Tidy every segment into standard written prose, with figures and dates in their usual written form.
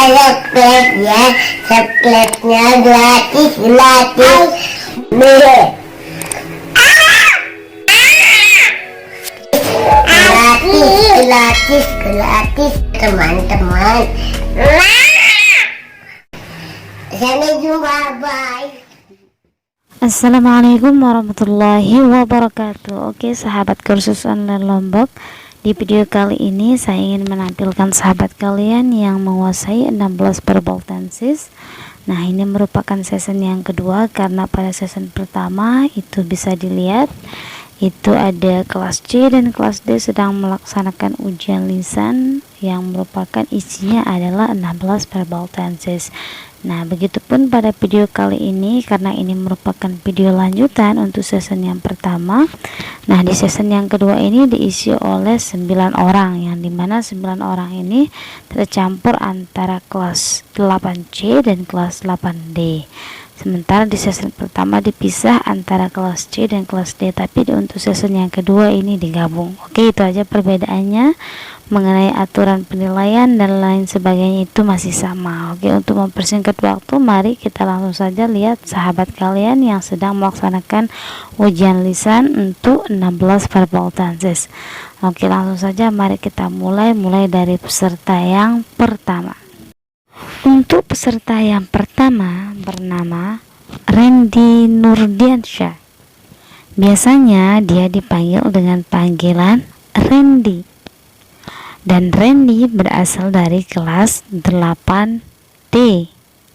coklat ya, coklatnya gratis gratis. Gratis gratis gratis teman-teman. Sampai jumpa, bye. Assalamualaikum warahmatullahi wabarakatuh. Oke sahabat kursus online Lombok, di video kali ini saya ingin menampilkan sahabat kalian yang menguasai 16 verbal tenses. Nah, ini merupakan season yang kedua, karena pada season pertama itu bisa dilihat itu ada kelas C dan kelas D sedang melaksanakan ujian lisan yang merupakan isinya adalah 16 verbal tenses. Nah, begitupun pada video kali ini, karena ini merupakan video lanjutan untuk season yang pertama. Nah, di season yang kedua ini diisi oleh 9 orang, yang dimana 9 orang ini tercampur antara kelas 8C dan kelas 8D. Sementara di season pertama dipisah antara kelas C dan kelas D, tapi untuk season yang kedua ini digabung. Oke, itu aja perbedaannya. Mengenai aturan penilaian dan lain sebagainya itu masih sama. Oke, untuk mempersingkat waktu, mari kita langsung saja lihat sahabat kalian yang sedang melaksanakan ujian lisan untuk 16 verbal tenses. Oke, langsung saja mari kita mulai dari peserta yang pertama. Untuk peserta yang pertama bernama Randy Nurdiansyah. Biasanya dia dipanggil dengan panggilan Randy. Dan Randy berasal dari kelas 8D.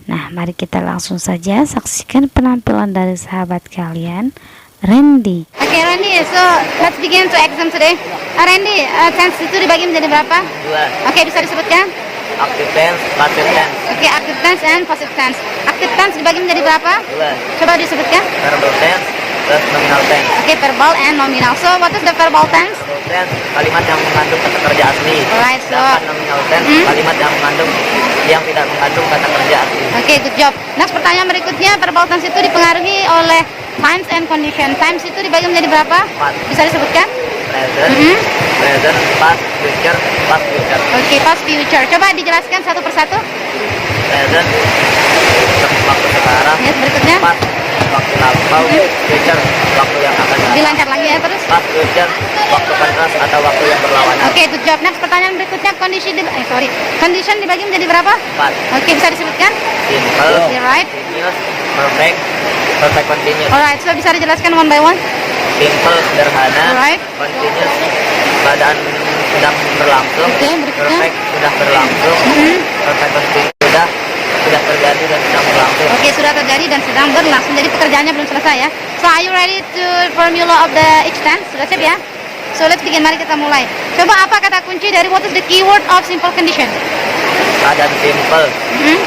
Nah, mari kita langsung saja saksikan penampilan dari sahabat kalian, Randy. Oke, Randy, so let's begin to exam today. Randy, tense itu dibagi menjadi berapa? 2. Oke, bisa disebutkan? Active tense, passive tense. Oke, active tense and passive tense. Active tense dibagi menjadi berapa? 2. Coba disebutkan. Verbal tense plus nominal tense. Oke, verbal and nominal. So, what is the verbal tense? Verbal tense kalimat yang mengandung kata kerja asli. Alright, so Sedangkan nominal tense kalimat yang tidak mengandung kata kerja asli. oke, good job. Next, pertanyaan berikutnya, verbal tense itu dipengaruhi oleh times and condition. Times itu dibagi menjadi berapa? 4. Bisa disebutkan? Present, present, past, future, past future. Oke, past future. Coba dijelaskan satu persatu. Present waktu sekarang. Yes, berikutnya. Past waktu lampau. Future waktu yang akan datang. Dilancar lagi ya terus. Past future waktu kontras atau waktu yang berlawanan. Oke, good job. Next, pertanyaan berikutnya, condition dibagi menjadi berapa? 4. Oke, bisa disebutkan? Simple, Right. continuous, perfect, perfect continuous. Alright, so bisa dijelaskan one by one? Simple, sederhana, Alright. continuous, keadaan sedang berlangsung, Oke, berikutnya. perfect sudah berlangsung, perfect continuous sudah terjadi dan sedang berlangsung. Oke, sudah terjadi dan sedang berlangsung. Jadi pekerjaannya belum selesai ya. So, are you ready to formula of the each tense? Sudah siap ya? So, let's begin. Mari kita mulai. Coba apa kata kunci dari what is the keyword of simple condition? Keadaan simple,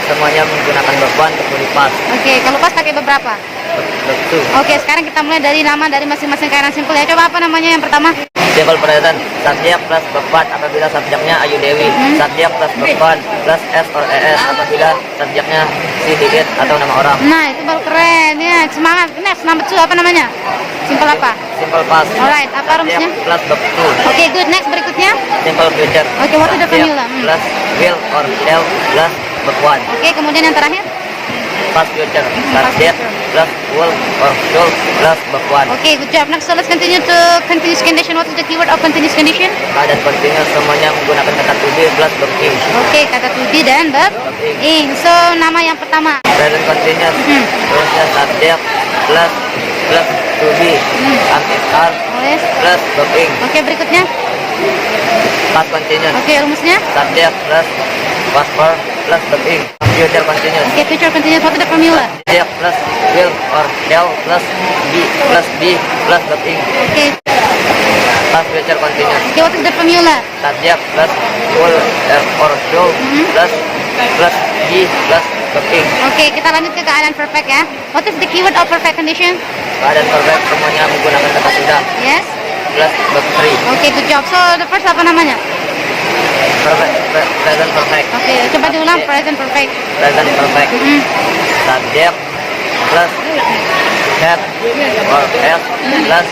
semuanya menggunakan verb one kecuali past. Oke, kalau pas pakai beberapa. Betul. Oke, sekarang kita mulai dari nama dari masing-masing keadaan simple ya. Coba apa namanya yang pertama? Simple present, subjek plus verb one apabila subjeknya Ayu Dewi, subjek plus verb one plus s or es apabila subjeknya si Didit atau nama orang. Nah, itu baru keren ya. Semangat. Next, number 2 apa namanya? Simple apa? Simple past. Alright, apa rumusnya? Plus verb two. Oke, good. Next, berikutnya. Simple future. Oke, what is the Subjek formula? plus will or shall plus verb one. Oke, kemudian yang terakhir. Past future. Subjek plus will or shall plus verb one. Okay, good job. Next, so let's continue to continuous condition. What is the keyword of continuous condition? Keadaan continuous semuanya menggunakan kata to be plus verb ing. Okay, kata to be dan verb ing. So, nama yang pertama. Present continuous terusnya subjek plus to be are Yes. plus verb ing. Okay, berikutnya. Past continuous Okay, rumusnya. subjek plus past verb plus verb ing. Future continuous Okay, future continuous. What is the formula? subjek plus will or shall plus be plus verb ing. Okay. Past future continuous Okay, what is the formula? subjek plus will or shall plus be plus verb ing. Okay, kita lanjut ke keadaan perfect ya. What is the keyword of perfect condition? Keadaan perfect semuanya menggunakan kata sudah Yes. plus verb three. Okay, good job. So, the first apa namanya? Present perfect. Okay, coba diulang. Present perfect. Present perfect. Subjek plus have or have plus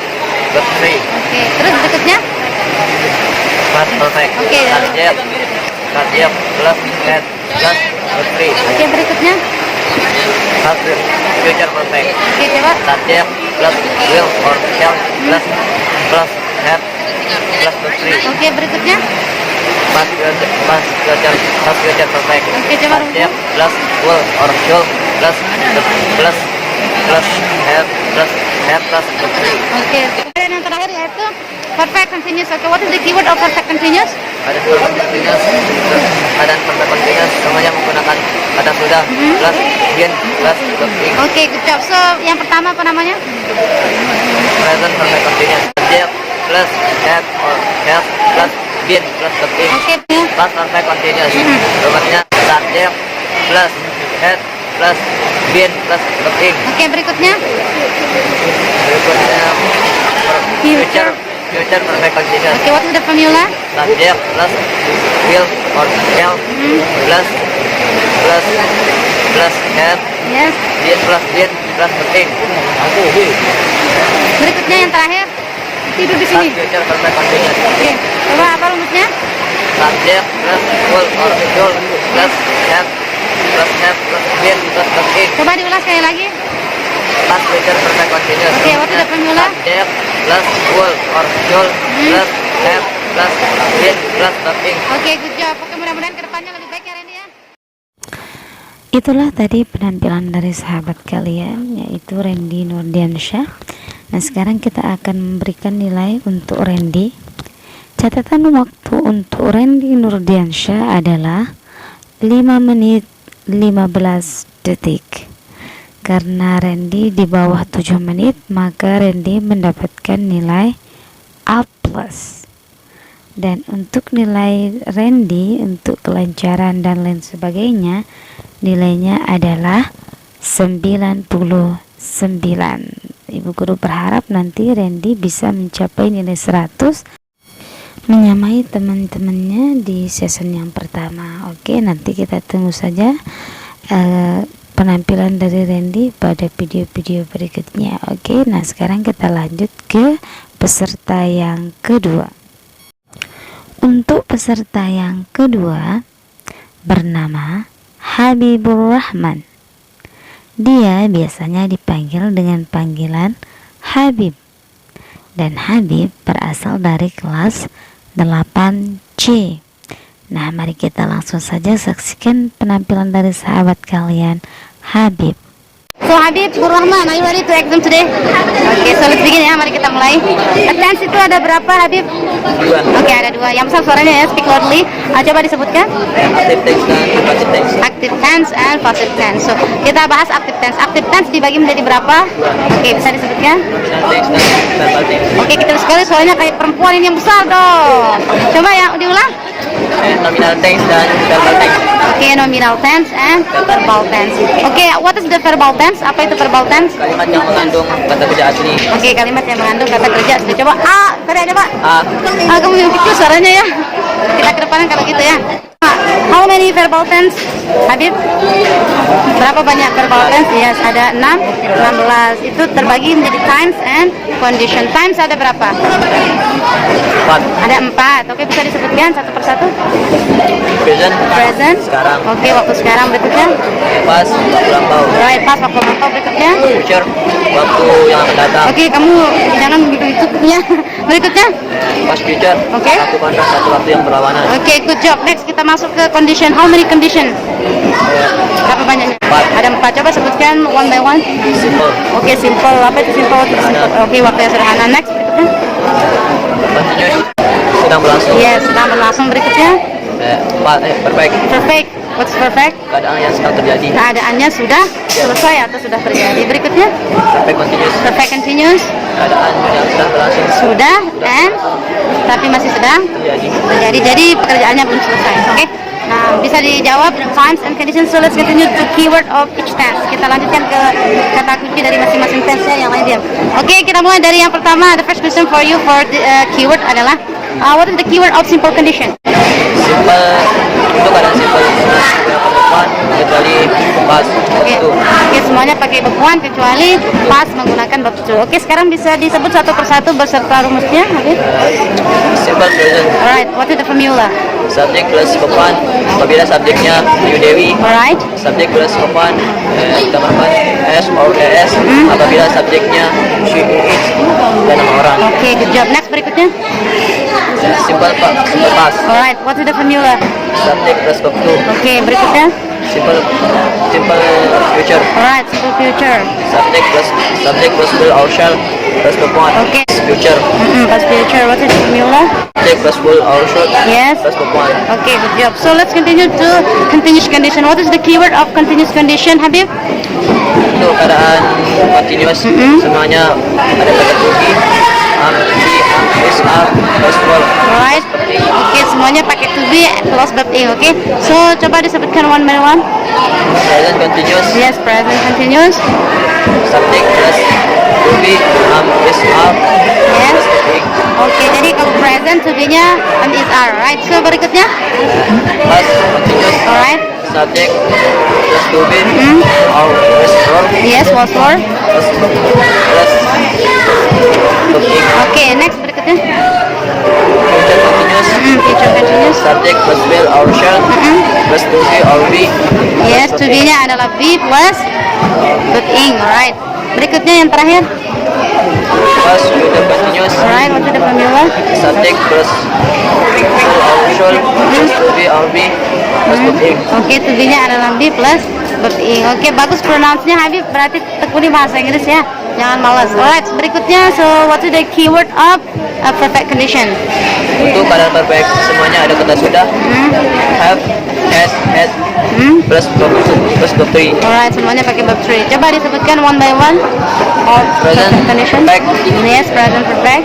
verb three. Okay, terus berikutnya. Past perfect. Oke. Subjek plus have plus 3. Oke, berikutnya. Past future perfect. Oke, coba. Subject plus will or shall plus have plus verb 3. Oke, berikutnya. Past future perfect. Oke, coba rumusnya. Subject plus will or shall plus have plus verb 3. Oke, dan yang terakhir yaitu perfect continuous. Oke, what is the keyword of perfect continuous? Ada perfect continuous, keadaan perfect continuous semuanya menggunakan kata sudah plus been plus verb 3. Oke, good job. So, yang pertama apa namanya? Present perfect continuous. Subject plus have or have plus been plus verb 3. Oke, Past perfect continuous. Rumusnya subject plus had plus been plus verb 3. oke, berikutnya. Berikutnya future perfect continuous. Oke, what is the formula? Subject plus will or shall plus have Yes. been plus verb 3. Berikutnya yang terakhir. Tidur di sini. Past future perfect continuous. Oke, coba apa rumusnya? Subject plus will or shall plus have plus been plus verb 3. Coba diulas sekali lagi. Past future perfect continuous. Oke, what is the formula? Subject plus will or shall plus have plus been plus verb 3. Oke, good job. Oke, mudah-mudahan kedepannya lebih baik ya Randy ya. Itulah tadi penampilan dari sahabat kalian, yaitu Randy Nurdiansyah. Nah, sekarang kita akan memberikan nilai untuk Randy. Catatan waktu untuk Randy Nurdiansyah adalah 5 menit 15 detik. Karena Randy di bawah 7 menit, maka Randy mendapatkan nilai A+. Dan untuk nilai Randy untuk kelancaran dan lain sebagainya, nilainya adalah 99. Ibu guru berharap nanti Randy bisa mencapai nilai 100, menyamai teman-temannya di season yang pertama. Oke, nanti kita tunggu saja penampilan dari Randy pada video-video berikutnya. Oke, nah sekarang kita lanjut ke peserta yang kedua. Untuk peserta yang kedua bernama Habibur Rahman. Dia biasanya dipanggil dengan panggilan Habib. Dan Habib berasal dari kelas 8C. Nah, mari kita langsung saja saksikan penampilan dari sahabat kalian, Habib. So Habib, Rahman, are you ready to exam today? Oke, so let's begin ya, mari kita mulai. Attendance itu ada berapa Habib? 2. Oke, ada 2. Yang besar suaranya ya, speak loudly. Coba disebutkan. Active tense dan passive tense. Active tense and passive tense. So, kita bahas active tense. Active tense dibagi menjadi berapa? Oke, bisa disebutkan? Present tense dan verbal tense. Oke, kita sekali soalnya kayak perempuan ini yang besar dong. Coba ya, diulang. Nominal tense dan verbal tense. Oke, nominal tense and verbal tense. Oke, what is the verbal tense? Apa itu verbal tense? Kalimat yang mengandung kata kerja asli. Oke, kalimat yang mengandung kata kerja asli. Coba A, coba. A. Kamu yang kecil suaranya ya. Kita ke depan kalau gitu ya. How many verbal tense, Habib? Berapa banyak verbal tense? Yes, ada 16. Itu terbagi menjadi times and condition. Times ada berapa? 4. Ada 4. Oke, bisa disebutkan satu persatu? Present. Present. Sekarang. Oke, waktu sekarang berikutnya. Pas. Waktu lampau. Right, pas waktu lampau berikutnya. Future. Waktu yang akan datang. Oke, kamu jangan begitu itu ya. Berikutnya. Past future. Oke. Satu kontrak, satu waktu yang berlawanan. Oke, good job. Next kita masuk ke condition. How many condition? Berapa banyaknya? 4. Ada 4. Coba sebutkan one by one. Simple. Oke, simple. Apa itu simple? Oke, waktu yang sederhana. Next berikutnya. Continuous. Sedang berlangsung. Yes, sedang berlangsung. Berikutnya. Perfect. Perfect. What's perfect? Keadaan yang sedang terjadi. Keadaannya sudah selesai atau sudah terjadi. Berikutnya. Perfect continuous. Perfect continuous. Keadaan yang sedang berlangsung. Sudah and tapi masih sedang terjadi. Jadi pekerjaannya belum selesai. Oke. Nah, bisa dijawab times and conditions. So let's continue to keyword of each tense. Kita lanjutkan ke kata kunci dari masing-masing tense yang lain dia. Oke, kita mulai dari yang pertama. The first question for you for the keyword adalah what is the keyword of simple condition? Simple itu keadaan simple. Perempuan kecuali pas Oke, waktu. oke, semuanya pakai bebuan kecuali pas menggunakan verb to. Oke, sekarang bisa disebut satu persatu beserta rumusnya. Habib? Simple present. Alright, what is the formula? subjek plus beban apabila subjeknya Ayu Dewi. Alright. Subjek plus beban tambahkan S or ES apabila subjeknya she, it, dan nama orang. Okay, good job. Next berikutnya. Simple past. Alright, what is the formula? Subjek plus verb to. Okay, berikutnya. Simple future. Alright, simple future. Subjek plus will or shall plus verb one. Okay. Future. Past future. What is the formula? Subjek plus will or should Yes. plus verb one. Okay, good job. So let's continue to continuous condition. What is the keyword of continuous condition, Habib? Itu keadaan continuous, semuanya ada kata kunci is, are, plus for. Alright. Okay, semuanya pakai to be plus verb ing. Okay. So coba disebutkan one by one. Present continuous. Yes, present continuous. Subjek plus to be is, are, Yes. plus verb ing. Oke, jadi kalau present to be-nya is are, right? So berikutnya. Past continuous. Alright. Subjek plus to be or was for Yes, was for. plus verb ing. Oke, next berikutnya. Future continuous. Future continuous. Subjek plus will or shall plus to be or be. Yes, to be-nya adalah be plus verb ing, alright. Berikutnya yang terakhir. Past future continuous. Alright, what is the formula? Subjek plus will or shall plus to be or be plus verb ing. Oke, to be-nya adalah be plus verb ing. Oke, bagus pronounce-nya Habib, berarti tekuni bahasa Inggris ya. Jangan malas. Alright, berikutnya, so what is the keyword of a perfect condition? Untuk keadaan perfect semuanya ada kata sudah. Have, has, had, plus verb three. Alright, semuanya pakai verb 3. Coba disebutkan one by one. Of Present perfect condition. perfect. Yes, present perfect.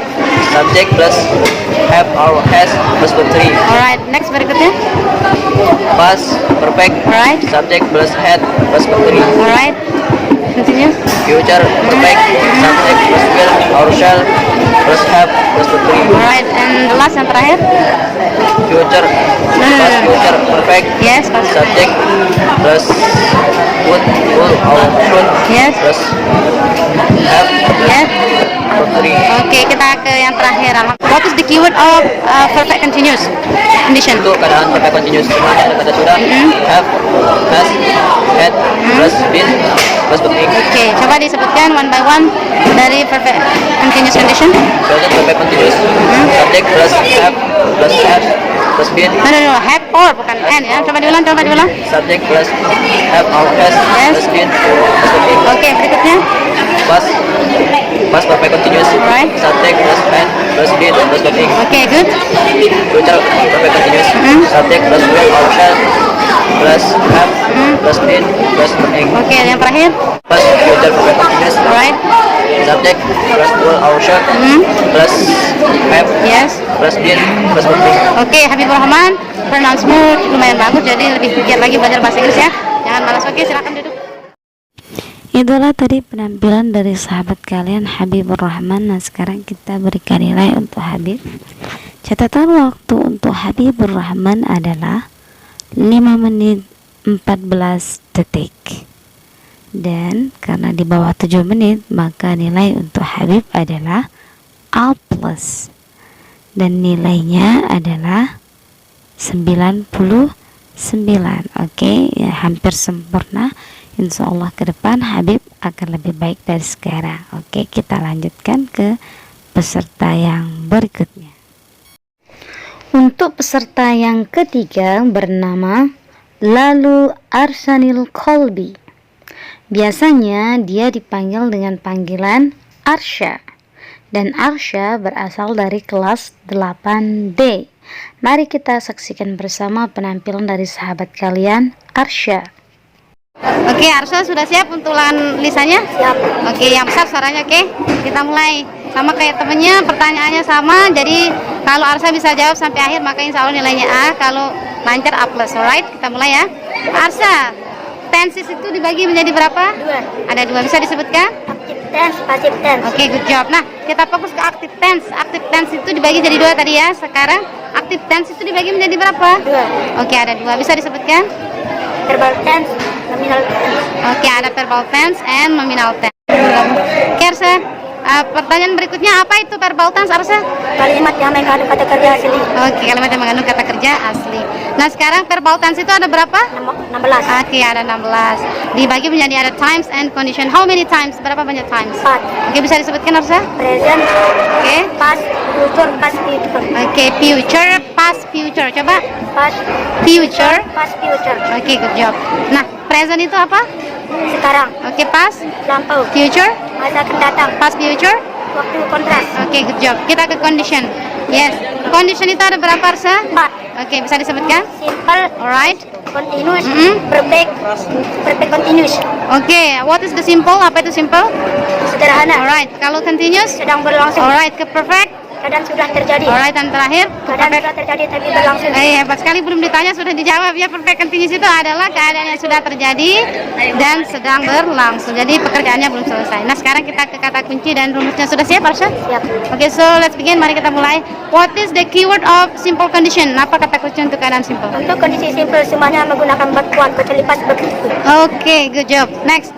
Subject plus have or has plus verb three. Alright, next berikutnya. Past perfect. Alright, Subject plus had plus verb three. alright. Continue. Future perfect. Subject plus will or shall plus have plus verb three. Alright, and the last yang terakhir. Future past future perfect. Yes, past. Subject plus would, will or should Yes, plus have yes. verb three. Oke, kita ke yang terakhir. What is the keyword of perfect continuous condition? Untuk keadaan perfect continuous semuanya ada kata sudah. Have, has, had plus been plus verb ing. Oke, coba disebutkan one by one dari perfect continuous condition. Present perfect continuous. Subject plus have plus has plus been. No, have or bukan and ya. Coba diulang. Subject plus have or has plus been plus verb ing. Oke, berikutnya. Past perfect continuous. Alright. Subject plus had plus been plus verb ing. Oke, good. Future perfect continuous. Subject plus will or shall plus have plus been plus verb ing. Oke, yang terakhir. Past future perfect continuous. Alright. Subject plus will or shall plus have Yes. plus been plus verb ing. Oke, Habibur Rahman, pronounce-mu lumayan bagus, jadi lebih giat lagi belajar bahasa Inggris ya. Jangan malas. Oke, silakan duduk. Itulah tadi penampilan dari sahabat kalian Habibur Rahman. Nah, sekarang kita berikan nilai untuk Habib. Catatan waktu untuk Habibur Rahman adalah 5 menit 14 detik. Dan karena di bawah 7 menit, maka nilai untuk Habib adalah A+. Dan nilainya adalah 99. Oke, ya hampir sempurna. Insya Allah ke depan Habib akan lebih baik dari sekarang. Oke, kita lanjutkan ke peserta yang berikutnya. Untuk peserta yang ketiga bernama Lalu Arsanil Kolbi. Biasanya dia dipanggil dengan panggilan Arsya. Dan Arsya berasal dari kelas 8D. Mari kita saksikan bersama penampilan dari sahabat kalian Arsya. Oke, Arsya sudah siap untuk ulangan lisannya? Siap. Oke, yang besar suaranya. Oke, kita mulai. Sama kayak temennya, pertanyaannya sama. Jadi kalau Arsya bisa jawab sampai akhir, maka insya Allah nilainya A. Kalau lancar A+. Alright, kita mulai ya. Arsya, tenses itu dibagi menjadi berapa? 2. Ada 2. Bisa disebutkan? Active tense, passive tense. Oke, good job. Nah, kita fokus ke active tense. Active tense itu dibagi jadi 2 tadi ya. Sekarang active tense itu dibagi menjadi berapa? 2. Oke, ada 2. Bisa disebutkan? Verbal tense, nominal tense. Oke, ada verbal tense and nominal tense. Oke, Arsya, Pertanyaan berikutnya, apa itu verbal tense, Arsha? Kalimat yang mengandung kata kerja asli. Oke, kalimat yang mengandung kata kerja asli. Nah, sekarang verbal tense itu ada berapa? 16. Oke, ada 16. Dibagi menjadi ada times and condition. How many times? Berapa banyak times? 4. Oke, bisa disebutkan, Arsha? Present, Oke. past, future, past, future. Oke, future, past, future. Coba. Past, Future. past, future. Oke, good job. Nah, present itu apa? Sekarang, Oke, past. lampau, Future. masa akan datang, Past, future. waktu kontras. Oke, good job. Kita ke condition. Yes. Condition itu ada berapa, Arsha? 4. Oke, bisa disebutkan? Simple, Alright. continuous, Mm-mm. perfect, perfect continuous. Oke, what is the simple? Apa itu simple? Sederhana, Alright. Kalau continuous? sedang berlangsung, Alright. Ke perfect? kadang sudah terjadi, Alright. Dan terakhir? Ke kadang perfect? sudah terjadi tapi berlangsung. Hebat sekali, belum ditanya sudah dijawab ya. Perfect continuous itu adalah keadaan yang sudah terjadi dan sedang berlangsung. Jadi pekerjaannya belum selesai. Nah, sekarang kita ke kata kunci dan rumusnya. Sudah siap, Arsha? Siap. Oke, so let's begin. Mari kita mulai. What is the keyword of simple condition? Apa kata kunci untuk keadaan simple? Untuk kondisi simple semuanya menggunakan verb one kecuali past verb two. Oke, good job. Next,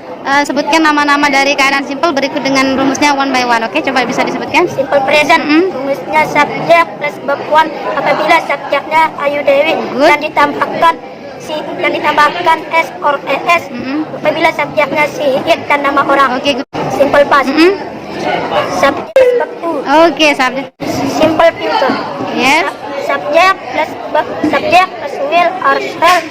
sebutkan nama-nama dari keadaan simple berikut dengan rumusnya one by one. Oke, coba bisa disebutkan. Simple present, Mm-mm. rumusnya subjek plus verb one apabila subjeknya Ayu Dewi Good. dan ditambahkan s or es Mm-mm. apabila subjeknya si Hidayat dan nama orang. Oke, good. Simple past, Mm-mm. subjek plus verb two, Oke, subject. simple future, Yes. subjek plus will or shall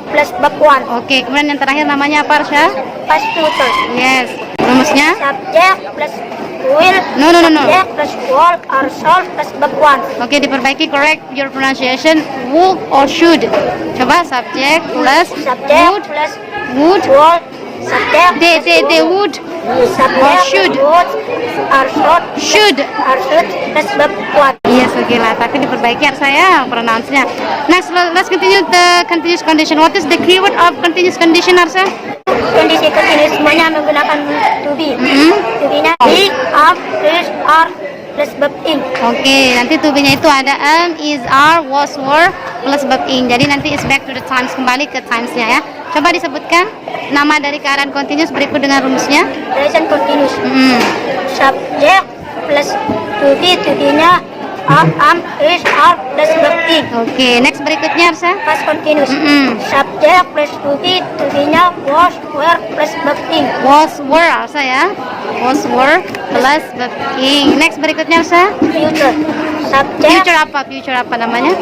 plus verb one, Oke, kemudian yang terakhir namanya apa, Arsha? past future, Yes. Rumusnya? subjek plus will, No. subjek plus will or shall plus verb one. Oke, diperbaiki, correct your pronunciation. Would or should? Coba subject plus Subjek would, plus would, would, subjek they would, subjek or should. would or should. plus verb one. Yes, oke lah, tapi diperbaiki harus saya pronounce-nya. Next, let's continue the continuous condition. What is the keyword of continuous condition, Arsha? Kondisi continuous semuanya menggunakan to be. To be-nya be, are, is, are plus verb ing. Oke, nanti to be-nya itu ada am, is, are, was, were plus verb ing. Jadi nanti is back to the times, kembali ke times-nya ya. Coba disebutkan nama dari keadaan continuous berikut dengan rumusnya. Present continuous. Mm. Subjek plus to be-nya am, is, are plus verb ing. Oke, next berikutnya Arsha. Past continuous. Mm-mm. Subjek plus to be-nya was, were plus verb ing. Was, were Arsha ya. Was, were plus verb ing. Next berikutnya Arsha. Future. Subjek Future apa namanya?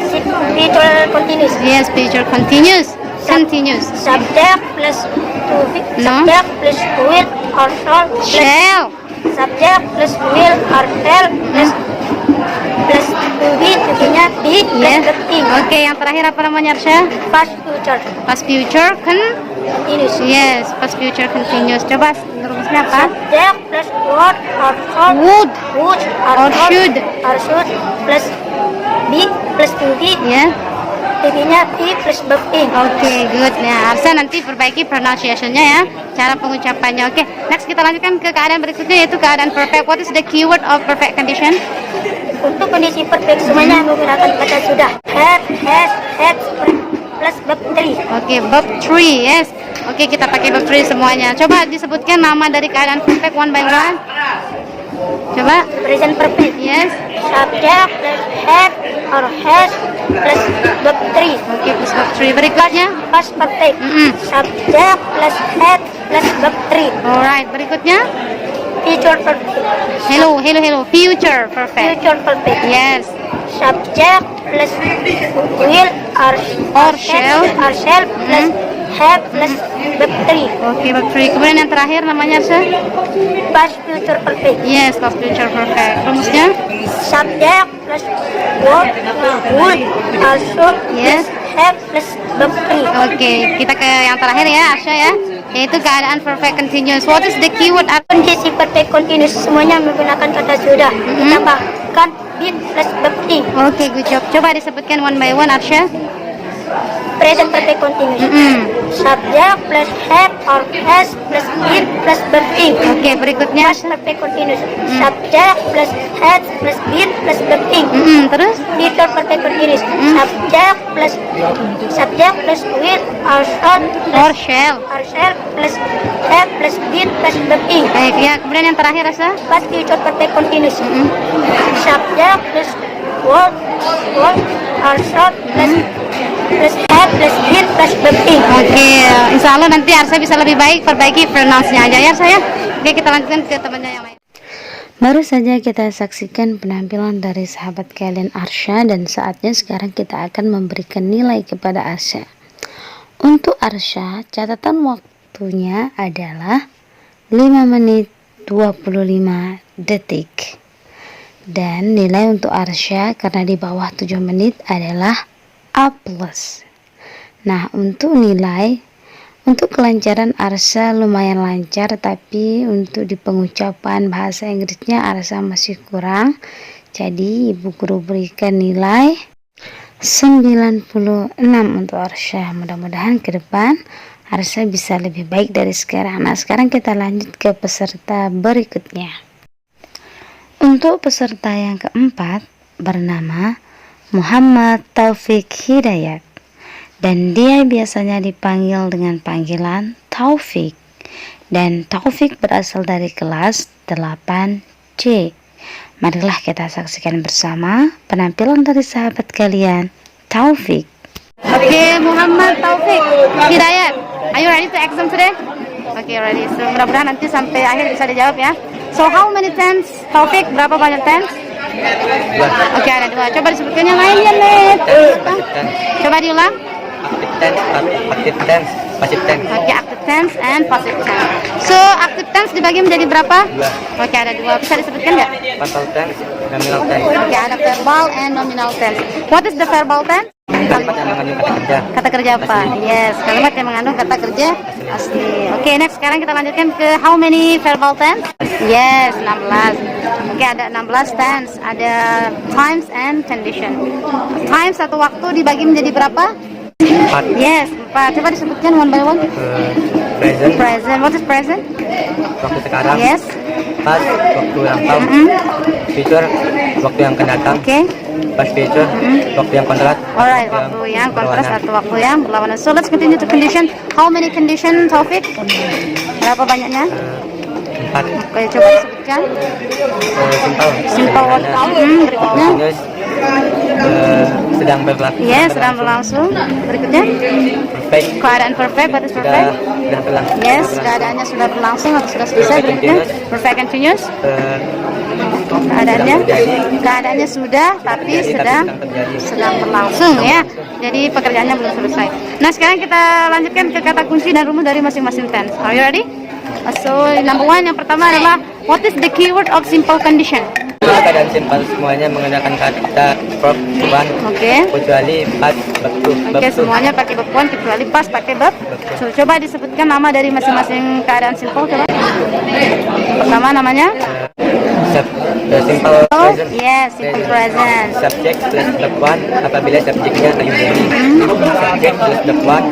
future continuous. Yes, future continuous. Continuous. Subject plus to be, No. subject plus will or shall plus Shall. subject plus will or shall plus to be-nya be plus Yes. verb ing. Oke, yang terakhir apa namanya Arsha? Past future Past future continuous. Yes, past future continuous. Coba rumusnya apa? Subject plus would or shall Would. would Or should. plus be plus to be Ya. be-nya be plus verb ing. Oke, good. Nah, Arsha nanti perbaiki pronunciation-nya ya, cara pengucapannya. Oke, next kita lanjutkan ke keadaan berikutnya yaitu keadaan perfect. What is the keyword of perfect condition? Untuk kondisi perfect semuanya menggunakan kata sudah. Have, has, had plus verb three. Oke, verb 3, yes. Oke, kita pakai verb 3 semuanya. Coba disebutkan nama dari keadaan perfect one by one. Coba. Present perfect. Yes. Subject plus have or has plus verb three. Oke, plus verb 3. Berikutnya. Past perfect. Mm-mm. Subject plus had plus verb three. Alright, berikutnya. Future perfect. Hello. Future perfect. Future perfect. Yes. Subject plus will Or shall. plus have plus verb three. Oke, verb 3. Kemudian yang terakhir namanya Arsha? Past future perfect. Yes, past future perfect. Rumusnya? Subject plus would Yes. plus have plus verb three. Oke, kita ke yang terakhir ya, Arsha ya. Yaitu keadaan perfect continuous. What is the keyword? Kondisi perfect continuous semuanya menggunakan kata sudah ditambahkan be plus verb ing. Oke, good job. Coba disebutkan one by one, Arsha. present perfect continuous. Subject plus have or has plus been plus verb ing. Oke, berikutnya. Past perfect continuous. Subject plus has plus been plus verb ing. Terus? Future perfect continuous. Subject plus will or shall Or plus shall. plus have plus been plus verb ing. Baik, ya. Kemudian yang terakhir, Rasa? Past future perfect continuous. Subject plus will or shall plus have plus been plus verb ing. Oke, insya Allah nanti Arsa bisa lebih baik perbaiki pronounce-nya aja ya, saya. Oke, kita lanjutkan ke temannya yang lain. Baru saja kita saksikan penampilan dari sahabat kalian Arsya, dan saatnya sekarang kita akan memberikan nilai kepada Arsya. Untuk Arsya, catatan waktunya adalah 5 menit 25 detik. Dan nilai untuk Arsya karena di bawah 7 menit adalah A+. Nah, untuk nilai, untuk kelancaran Arsya lumayan lancar, tapi untuk di pengucapan bahasa Inggrisnya Arsya masih kurang. Jadi ibu guru berikan nilai 96 untuk Arsya. Mudah-mudahan ke depan Arsya bisa lebih baik dari sekarang. Nah, sekarang kita lanjut ke peserta berikutnya. Untuk peserta yang keempat bernama Muhammad Taufik Hidayat, dan dia biasanya dipanggil dengan panggilan Taufik, dan Taufik berasal dari kelas 8C. Marilah kita saksikan bersama penampilan dari sahabat kalian Taufik. Oke, Muhammad Taufik Hidayat, are you ready to exam today? Oke, ready. So, mudah-mudahan nanti sampai akhir bisa dijawab ya. So, how many times, Taufik? Berapa banyak times? Oke, ada 2. Coba disebutkan yang lainnya, Net. Coba diulang. Active tense, passive tense. Oke, active tense and passive tense. So, active tense dibagi menjadi berapa? Oke, ada 2. Bisa disebutkan nggak? Verbal tense, nominal tense. Oke, ada verbal and nominal tense. What is the verbal tense? Kalimat yang mengandung kata kerja. Kata kerja apa? Yes, kalimat yang mengandung kata kerja asli. Oke, next sekarang kita lanjutkan ke how many verbal tense? Yes, 16. Oke, ada 16 tense. Ada times and condition. Times satu waktu dibagi menjadi berapa? 4. Yes, 4. Coba disebutkan one by one. Present, Present. What is present? waktu sekarang. Yes. Past, waktu lampau. Future, waktu yang akan datang. Oke. Past future, waktu yang kontras. Alright, waktu yang kontras atau waktu yang berlawanan. So let's continue to condition. How many condition, Taufik? Berapa banyaknya? 4. Oke, coba disebutkan. Simple. Simple what? Berikutnya. Continuous, sedang berlaku. Yes, sedang berlangsung. Berikutnya. Perfect, Keadaan perfect. What is perfect? sudah berlangsung. Yes, keadaannya sudah berlangsung atau sudah selesai. Berikutnya. Perfect continuous. Keadaannya sudah tapi sedang berlangsung ya. Jadi pekerjaannya belum selesai. Nah, sekarang kita lanjutkan ke kata kunci dan rumus dari masing-masing tense. Are you ready? So, number 1 yang pertama adalah what is the keyword of simple condition? Keadaan simpel semuanya menggunakan kata verb one. Oke. Kecuali past, waktu. Oke, semuanya pakai verb one kecuali past pakai verb. So, coba disebutkan nama dari masing-masing keadaan simple coba. Pertama namanya? Simple present. Yes, simple present. Subject plus verb one apabila subjeknya are you ready. Subject plus verb one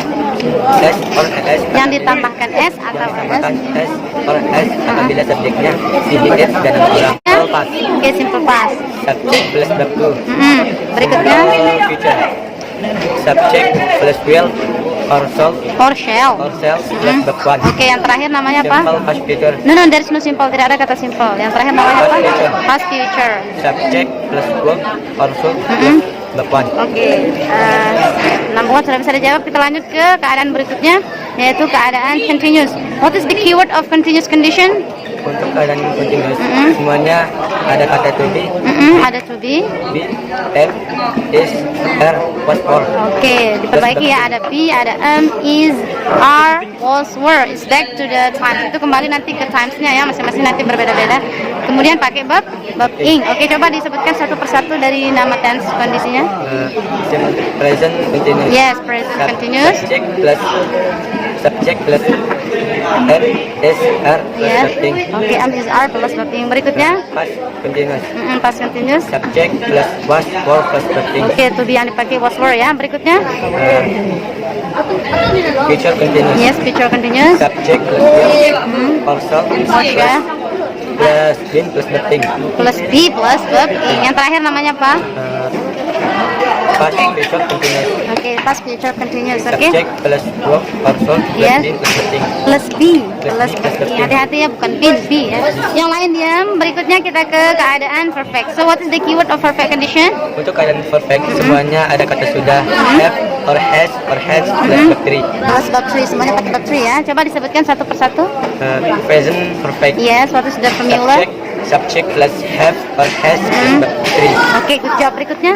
s or s. Yang ditambahkan s atau s. Tambahkan s or s apabila subjeknya si did dan orang. Simple past. Oke, simple past. Subject plus verb two. Berikutnya Future. Subject plus will or shall or shall. plus verb one. Oke, yang terakhir namanya apa? Simple past future. No, there is no simple. Tidak ada kata simple. Yang terakhir namanya apa? Past future. Subject plus verb or shall verb one. Oke, number 1 sudah bisa dijawab. Kita lanjut ke keadaan berikutnya, yaitu keadaan continuous. What is the keyword of continuous condition? Untuk keadaan continuous semuanya ada kata to be, Ada to be. have, is, are, was, or. Oke, diperbaiki ya. Ada be, ada is, are, was, were. Is back to the time. Itu kembali nanti ke times-nya ya, masing-masing nanti berbeda-beda. Kemudian pakai verb ing. Oke, coba disebutkan satu persatu dari nama tense kondisinya. Present continuous. Yes, present continuous. Subject plus subject plus M is R plus Yes. nothing. Oke, am is are plus nothing. Berikutnya Past continuous. past continuous. Subject plus was were plus nothing. Oke, to be yang dipakai was were ya. Berikutnya Future continuous. yes, future continuous. Subject plus will also Ya. plus been plus nothing. Plus be plus verb ing. Yang terakhir namanya apa? Past future continuous. Oke, past future continuous. Oke. Subject plus verb also plus Yes. been plus nothing. Plus be Plus plus be, plus be. be. Hati-hati ya, bukan been be ya. Yang lain diam. Berikutnya kita ke keadaan perfect. So what is the keyword of perfect condition? Untuk keadaan perfect semuanya ada kata sudah, have or has or has plus verb 3. Plus verb 3, semuanya pakai verb 3 ya. Coba disebutkan satu persatu. Present perfect. Yes, what is the formula? Subject plus have or has plus verb 3. Oke, good job. Berikutnya.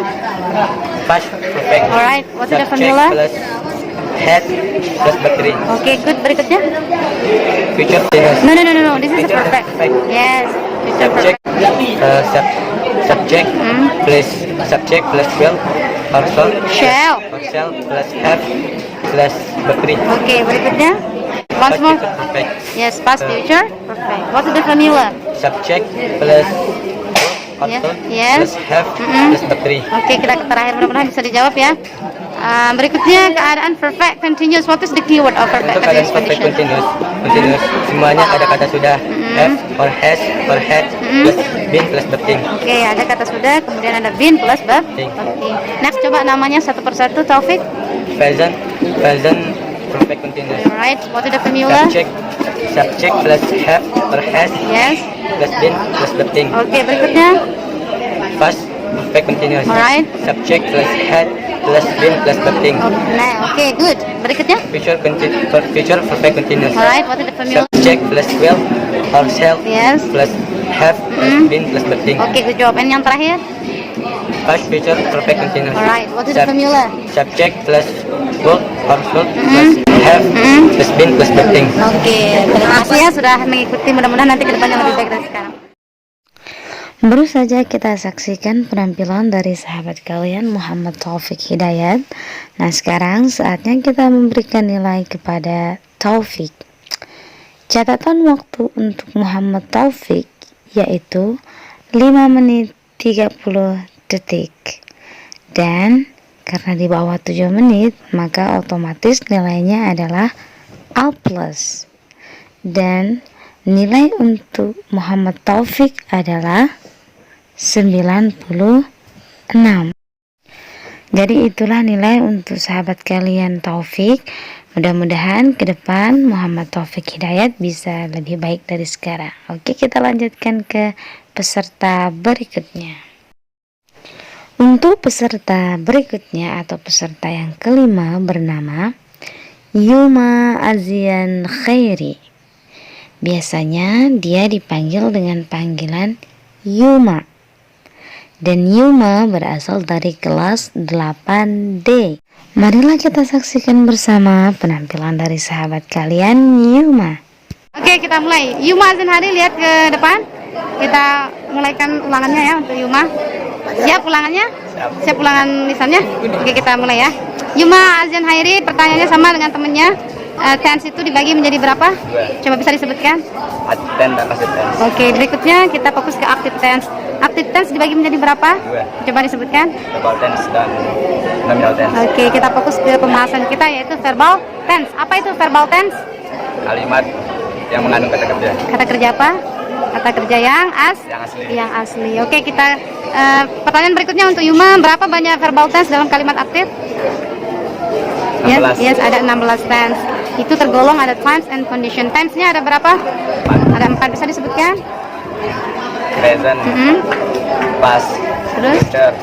Past perfect. Alright, what's the Subject formula? plus had plus verb 3. Oke, good. Berikutnya. Future continuous. No. This is a Future perfect. perfect. Yes, future Subject perfect. subject plus will or Shall. shall plus have plus verb 3. Oke, berikutnya. Once Past more. future perfect. Yes, past future perfect. What is the formula? Subject plus Yeah, also yes. plus have plus verb 3. Oke, kita ke terakhir, mudah-mudahan bisa dijawab ya. Berikutnya keadaan perfect continuous. What is the keyword of perfect Untuk keadaan continuous perfect condition? continuous semuanya ada kata sudah, have or has or had plus been plus verb 3. Oke, ada kata sudah, kemudian ada been plus verb. Oke. Next, coba namanya satu persatu, Taufik. Present perfect continuous. Alright, what is the formula? Subject plus have or has Yes. plus been plus verb 3. Oke, berikutnya. Past perfect continuous. Alright. Subject plus had plus been plus verb 3. Nah, oke, good. Berikutnya. Future perfect continuous. Alright, what is the formula? Subject plus will or shall Yes. plus have plus been plus verb 3. Oke, good job. And yang terakhir? Past future perfect continuous. Alright, what is the formula? Subject plus will or shall plus have plus been plus verb 3. Oke, terima kasih ya sudah mengikuti. Mudah-mudahan nanti ke depannya lebih baik dari sekarang. Baru saja kita saksikan penampilan dari sahabat kalian Muhammad Taufik Hidayat. Nah, sekarang saatnya kita memberikan nilai kepada Taufik. Catatan waktu untuk Muhammad Taufik yaitu 5 menit 30 detik. Dan karena di bawah 7 menit, maka otomatis nilainya adalah A+. Dan nilai untuk Muhammad Taufik adalah 96. Jadi itulah nilai untuk sahabat kalian Taufik. Mudah-mudahan ke depan Muhammad Taufik Hidayat bisa lebih baik dari sekarang. Oke, kita lanjutkan ke peserta berikutnya. Untuk peserta berikutnya atau peserta yang kelima bernama Yuma Azian Khairi. Biasanya dia dipanggil dengan panggilan Yuma. Dan Yuma berasal dari kelas 8D. Marilah kita saksikan bersama penampilan dari sahabat kalian Yuma. Oke, kita mulai. Yuma Azan Hari, lihat ke depan. Kita mulaikan ulangannya ya untuk Yuma. Siap ulangannya? Siap ulangan lisannya? Oke, kita mulai ya. Yuma Azan Hairi, pertanyaannya sama dengan temennya. Tense itu dibagi menjadi berapa? Coba bisa disebutkan. Active tense dan passive tense. Oke, berikutnya kita fokus ke active tense. Active tense dibagi menjadi berapa? Coba disebutkan. Verbal tense dan nominal tense. Oke, kita fokus ke pembahasan kita yaitu verbal tense. Apa itu verbal tense? Kalimat yang mengandung kata kerja. Kata kerja apa? Kata kerja yang asli. Yang asli. Oke, kita pertanyaan berikutnya untuk Yuma, berapa banyak verbal tense dalam kalimat aktif? 16. Yes, ada 16 tense. Itu tergolong ada times and condition. Times-nya ada berapa? Ada 4. Bisa disebutkan? Present, past, Terus? future,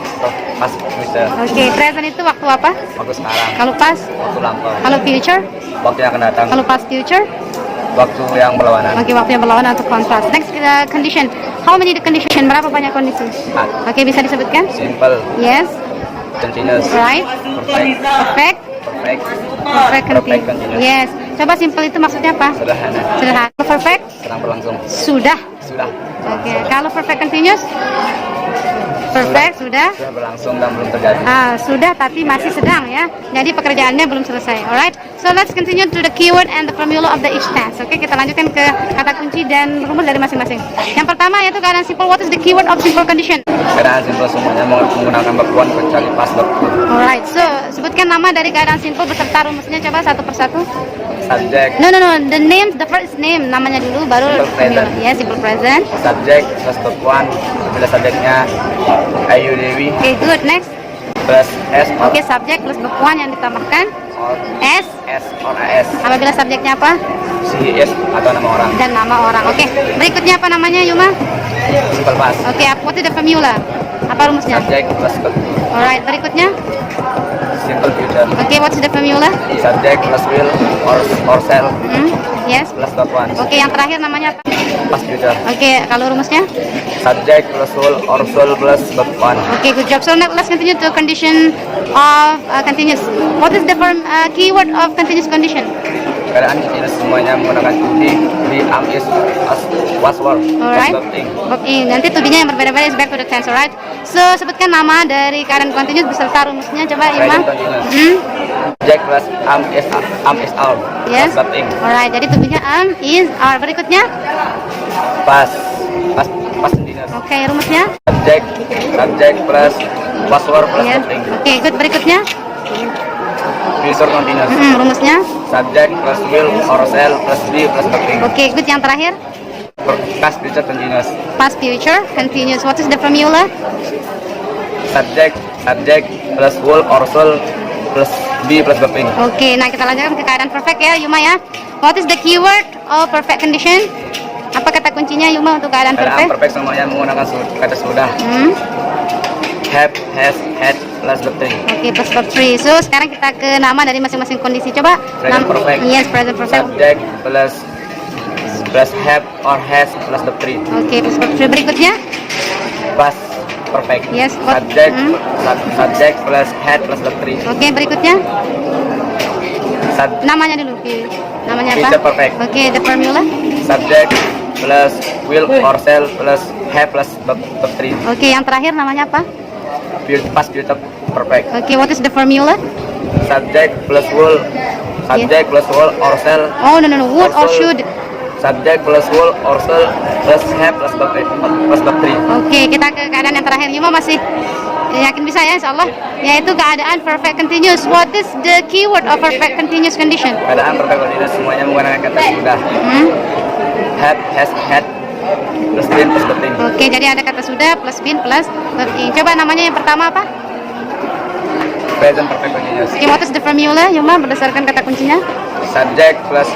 past future. Oke, present itu waktu apa? Waktu sekarang, Kalau past? waktu lampau, Kalau future? waktu yang akan datang, Kalau past future? waktu yang berlawanan. Oke, waktu yang berlawanan atau kontras. Next, condition. How many the condition? Berapa banyak kondisi? 4. Oke, bisa disebutkan? Simple, Yes, continuous, right, perfect, perfect, perfect, perfect, Perfect continuous. Yes. Coba simple itu maksudnya apa? sederhana, Sederhana. Kalau perfect? sedang berlangsung. Sudah. Sudah. Oke. Kalau perfect continuous? Perfect, sudah. Sudah berlangsung dan belum terjadi. Sudah tapi masih sedang ya. Jadi pekerjaannya belum selesai. Alright. So let's continue to the keyword and the formula of the each tense. Oke, kita lanjutkan ke kata kunci dan rumus dari masing-masing. Yang pertama yaitu keadaan simple. What is the keyword of simple condition? Keadaan simple semuanya menggunakan verb one kecuali past verb two. Alright. So sebutkan nama dari keadaan simple beserta rumusnya, coba satu persatu. Subject, No. The name, the first name, namanya dulu baru Simple present. Ya, simple present. subject plus verb one bila subjeknya Ayu Dewi Oke, good. Next. plus S or, Oke, subjek plus verb one yang ditambahkan or S. S or AS, Apabila subjeknya apa? she is atau nama orang. Dan nama orang. Oke. Berikutnya apa namanya, Yuma? Simple past. Oke, what is the formula? Apa rumusnya? Subject plus verb. Alright, berikutnya. Simple future. Oke, what is the formula? Subject plus will or shall Yes. plus verb one. Oke, yang terakhir namanya apa? Past future. Oke, kalau rumusnya? Subject plus will or shall plus verb one. Oke, good job. So now let's continue to condition of continuous. What is the keyword of continuous condition? Keadaan ini semuanya menggunakan to be, am, is, as, was, were, Alright. verb thing. Verb in. Nanti to be-nya yang berbeda-beda is back to the tense, alright? So, sebutkan nama dari keadaan continuous beserta rumusnya, coba Ima. Present continuous. Subject plus am is are. Yes. Verb thing. Alright, jadi to be-nya is, are. Berikutnya. Past continuous. Oke, rumusnya. Subject plus was, were plus Yes. verb thing. Oke, good. Berikutnya. Future continuous. Rumusnya. Subject plus will or shall plus be plus verb thing. Oke, good. Yang terakhir. Past future continuous. Past future continuous. What is the formula? Subject plus will or shall plus be plus verb thing. Oke, nah kita lanjutkan ke keadaan perfect ya, Yuma ya. What is the keyword of perfect condition? Apa kata kuncinya, Yuma, untuk keadaan Keadaan perfect? perfect semuanya menggunakan kata sudah. Have, has, had plus verb thing. Oke, plus verb 3. So, sekarang kita ke nama dari masing-masing kondisi. Coba. Present perfect. Yes, present perfect. Subject plus have or has plus verb 3. Oke, plus verb 3. Berikutnya. Past perfect. Yes, what? Subject plus had plus verb 3. Oke, berikutnya. Namanya dulu. Namanya apa? Future perfect. Oke, the formula. Subject plus will or shall plus have plus verb 3. Oke, yang terakhir namanya apa? Past future perfect. Oke, what is the formula? Subject plus will or shall. Oh, no. Would or should? Subject plus will or shall plus have plus verb 3. Oke, kita ke keadaan yang terakhir. Yuma masih yakin bisa ya, insyaallah. Yaitu keadaan perfect continuous. What is the keyword of perfect continuous condition? Keadaan perfect continuous semuanya menggunakan kata sudah. Have, has, had plus been plus verb thing. Oke, jadi ada kata sudah plus been plus verb ing. Coba namanya yang pertama apa? Present perfect continuous. Oke, what is the formula, Yuma, berdasarkan kata kuncinya? Subject plus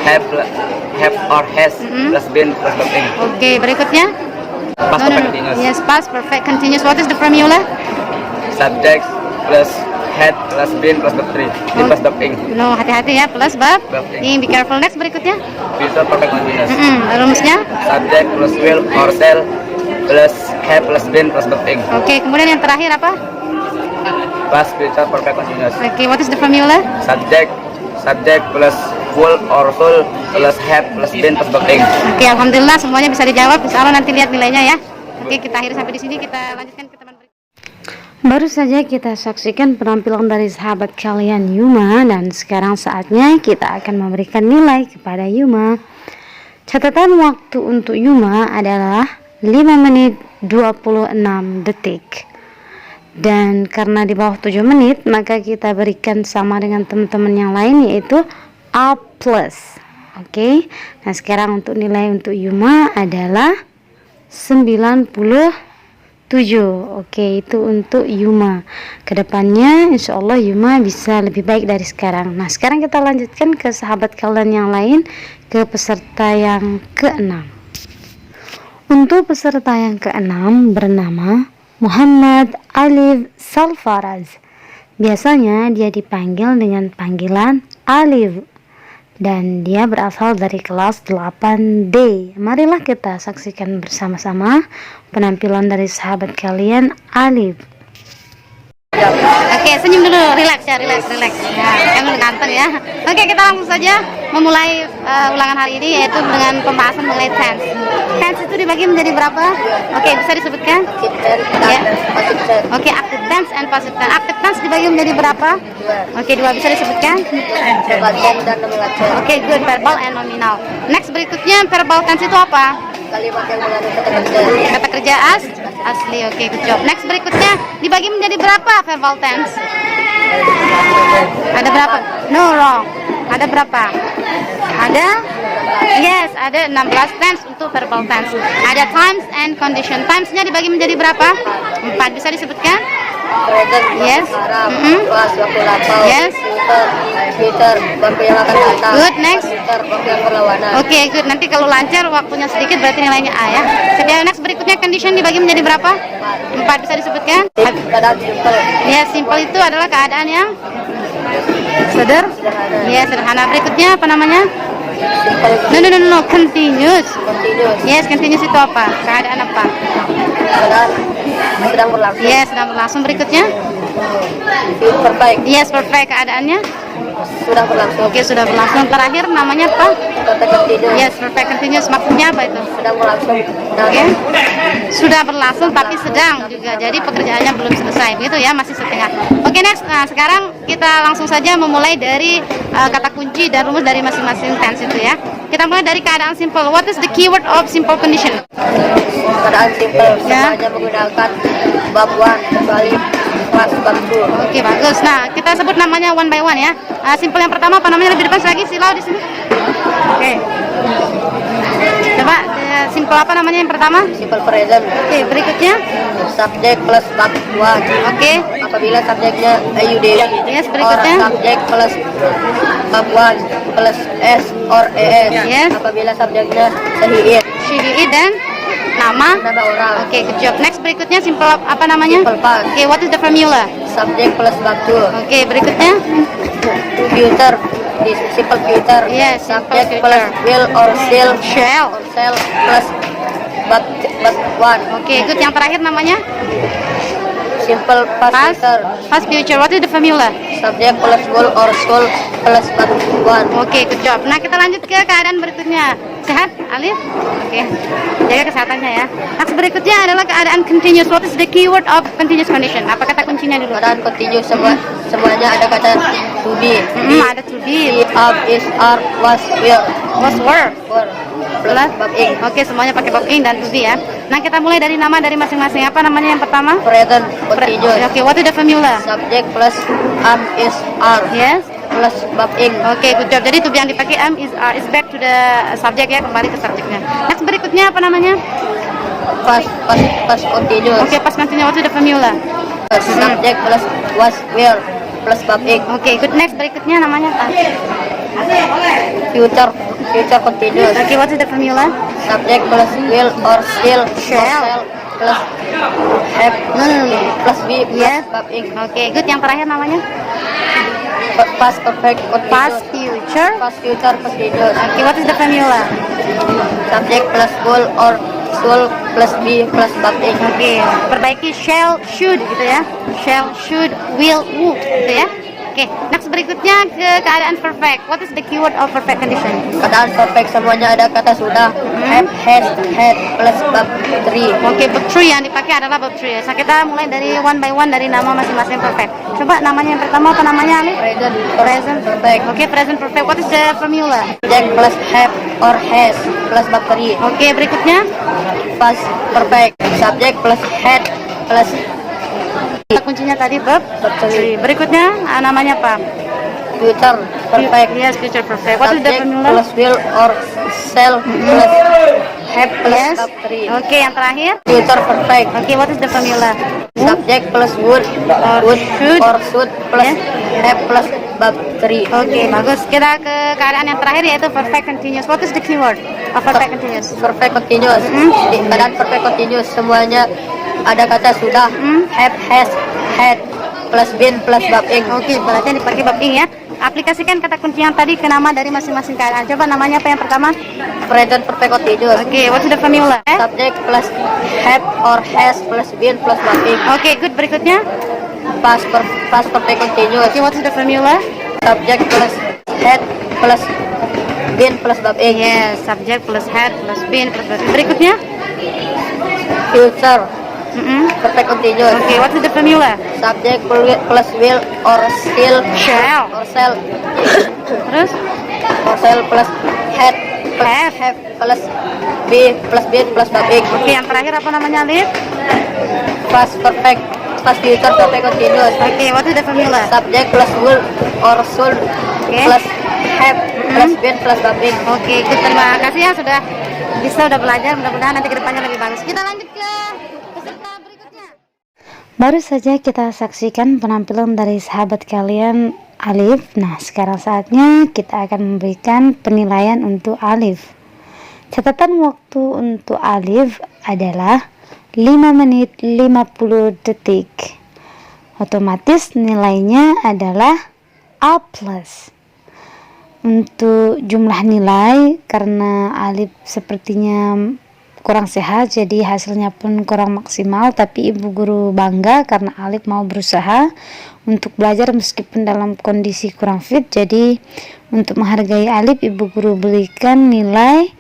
have or has plus been plus verb thing. Oke, berikutnya. Past perfect continuous. Yes, past perfect continuous. What is the formula? Subject plus had plus been plus verb 3. Plus verb thing. No, hati-hati ya, plus verb ing. Be careful. Next, berikutnya. Future perfect continuous. Rumusnya? Subject plus will or shall plus have plus been plus verb thing. Oke, kemudian yang terakhir apa? Past future perfect continuous. Oke, what is the formula? Subject plus will or shall plus have plus been plus verb thing. Oke, alhamdulillah semuanya bisa dijawab. Insyaallah nanti lihat nilainya ya. Oke, kita akhiri sampai di sini. Kita lanjutkan ke teman berikutnya. Baru saja kita saksikan penampilan dari sahabat kalian Yuma, dan sekarang saatnya kita akan memberikan nilai kepada Yuma. Catatan waktu untuk Yuma adalah 5 menit 26 detik. Dan karena di bawah 7 menit, maka kita berikan sama dengan teman-teman yang lain, yaitu A+. Oke. Nah, sekarang untuk nilai untuk Yuma adalah 97. Oke, itu untuk Yuma. Kedepannya insya Allah Yuma bisa lebih baik dari sekarang. Nah, sekarang kita lanjutkan ke sahabat kalian yang lain, ke peserta yang ke-6. Untuk peserta yang ke-6 bernama Muhammad Alif Salfaraz. Biasanya dia dipanggil dengan panggilan Alif, dan dia berasal dari kelas 8D. Marilah kita saksikan bersama-sama penampilan dari sahabat kalian Alif. Oke, senyum dulu, relax ya, relax. Ya, jangan ganteng ya. Oke, kita langsung saja. memulai ulangan hari ini yaitu dengan pembahasan mengenai tense. Tense itu dibagi menjadi berapa? Oke, bisa disebutkan? Ya. Oke, active tense and passive tense. Active tense dibagi menjadi berapa? Oke, dua, bisa disebutkan? Oke, good, verbal and nominal. Next berikutnya verbal tense itu apa? Kalimat yang mengandung kata kerja. Kata kerja asli. Oke, good job. Next berikutnya dibagi menjadi berapa verbal tense? Ada berapa? No, wrong. Ada berapa? Ada? Yes, ada 16 tense untuk verbal tense. Ada times and condition. Times-nya dibagi menjadi berapa? 4. Bisa disebutkan? Present, Yes. sekarang, Mhm. was, waktu lampau, Yes. future, waktu yang akan datang. Good, next. Future, waktu yang berlawanan. Oke, good. Nanti kalau lancar waktunya sedikit berarti nilainya A ya. Jadi next berikutnya condition dibagi menjadi berapa? 4. Bisa disebutkan? Keadaan simple. Ya, simple itu adalah keadaan yang ya, sederhana. Berikutnya apa namanya? Simple, No. Continuous. continuous. Yes, continuous itu apa? Keadaan apa? Keadaan sedang berlangsung. Yes, sedang berlangsung. Berikutnya? Perfect, Yes, perfect. Keadaannya? sudah berlangsung. Oke, sudah berlangsung. Terakhir namanya apa? Perfect continuous. Yes, perfect continuous. Maksudnya apa itu? Sedang berlangsung. Oke. Sudah berlangsung tapi sedang juga. Jadi pekerjaannya belum selesai. Begitu ya, masih setengah. Oke, next. Nah, sekarang kita langsung saja memulai dari kata kunci dan rumus dari masing-masing tense itu ya. Kita mulai dari keadaan simple. What is the keyword of simple condition? Keadaan simple, Ya. semuanya menggunakan bab 1 kecuali pas bab 2. Oke, bagus. Nah, kita sebut namanya one by one ya. Simple yang pertama apa namanya? Lebih depan lagi, silau di sini. Oke. Coba simple apa namanya yang pertama? Simple present, Oke, berikutnya. subjek plus bab 1. Oke. Apabila subjeknya AUD Yes, or berikutnya. subjek plus bab 1 plus S or ES. Yes. Apabila subjeknya sahih She, he, dan nama. nama orang. Oke, good job. Next berikutnya simple apa namanya? Simple past, Oke, what is the formula? subjek plus bab 2. Oke, berikutnya. Future, di simple future. Yes, simple Subjek future. plus will or shall Shall. or shall plus bab 1. Oke, good. Yang terakhir namanya? Simple past Past. future. Past future. What is the formula? Subjek plus will or shall plus bab 1. Oke, good job. Nah, kita lanjut ke keadaan berikutnya. Sehat, Alif? Oke, jaga kesehatannya ya. Next berikutnya adalah keadaan continuous. What is the keyword of continuous condition? Apa kata kuncinya dulu? Keadaan continuous, semuanya ada kata to be. Ada to be, Up, is, are, was, will, was, were. plus bab ing. Oke, semuanya pakai bab ing dan to be ya. Nah, kita mulai dari nama dari masing-masing. Apa namanya yang pertama? Present continuous. Oke, what is the formula? Subjek plus am, is, are Yes. plus bab ing. Oke, good job. Jadi to be yang dipakai am is back to the subject ya, kembali ke subjeknya. Next berikutnya apa namanya? Past continuous. Oke, pas continuous. What is the formula? Subjek plus was, will plus bab ing. Oke, good. Next berikutnya namanya apa? Future continuous. Oke, what is the formula? Subjek plus will or shall Shall. plus have plus be plus Yes. bab ing. Oke, good. Yang terakhir namanya? Past perfect continuous. Past future. Past future continuous. Oke, what is the formula? Subjek plus will or shall plus be plus bab ing. Oke, perbaiki shall, should gitu ya. Shall, should, will, would gitu ya. Oke, next berikutnya ke keadaan perfect. What is the keyword of perfect condition? Keadaan perfect semuanya ada kata sudah. Have, has, had plus bab 3. Oke, verb 3 yang dipakai adalah verb 3. So, kita mulai dari one by one dari nama masing-masing perfect. Coba namanya yang pertama apa namanya, Ali? Present perfect. Oke, present perfect. What is the formula? Subjek plus have or has plus bab 3. Oke, berikutnya. Past perfect. Subjek plus had plus Kata kuncinya tadi verb 3. Berikutnya namanya apa? future perfect. Yes, future perfect. What is the Subjek formula? plus will or shall plus have plus Yes. bab 3. Oke, yang terakhir. Future perfect. Oke, what is the formula? Subjek plus would should. or should plus have plus bab 3. Oke, bagus. Kita ke keadaan yang terakhir yaitu perfect continuous. What is the keyword of perfect continuous? Perfect continuous. Di keadaan perfect continuous semuanya ada kata sudah. Have, has, had plus been plus bab ing. Oke, berarti yang dipakai bab ing ya. Aplikasikan kata kunci yang tadi ke nama dari masing-masing keadaan. Coba namanya apa yang pertama? Present perfect continuous. Oke, what is the formula? Subject plus have or has plus been plus bab ing. Oke, good. Berikutnya. Past perfect continuous. Oke, what is the formula? Subject plus had plus been plus verb ing. Yes, subject plus had plus been plus verb ing. Berikutnya? Future, Mm-mm. perfect continuous. Okay, what is the formula? Subject plus will or still Shall. or shall Terus? or shall plus had plus Have. have plus be plus been plus verb ing. Oke, yang terakhir apa namanya, Alif? Past perfect, past future perfect continuous. Oke, what is the formula? Subject plus will or should Okay. plus have plus been plus verb ing. Oke, good. Terima kasih ya sudah udah belajar. Mudah-mudahan nanti kedepannya lebih bagus. Kita lanjut ke peserta berikutnya. Baru saja kita saksikan penampilan dari sahabat kalian Alif. Nah, sekarang saatnya kita akan memberikan penilaian untuk Alif. Catatan waktu untuk Alif adalah 5 menit 50 detik. Otomatis nilainya adalah A+. Untuk jumlah nilai, karena Alif sepertinya kurang sehat, jadi hasilnya pun kurang maksimal, tapi ibu guru bangga karena Alif mau berusaha untuk belajar meskipun dalam kondisi kurang fit. Jadi untuk menghargai Alif, ibu guru berikan nilai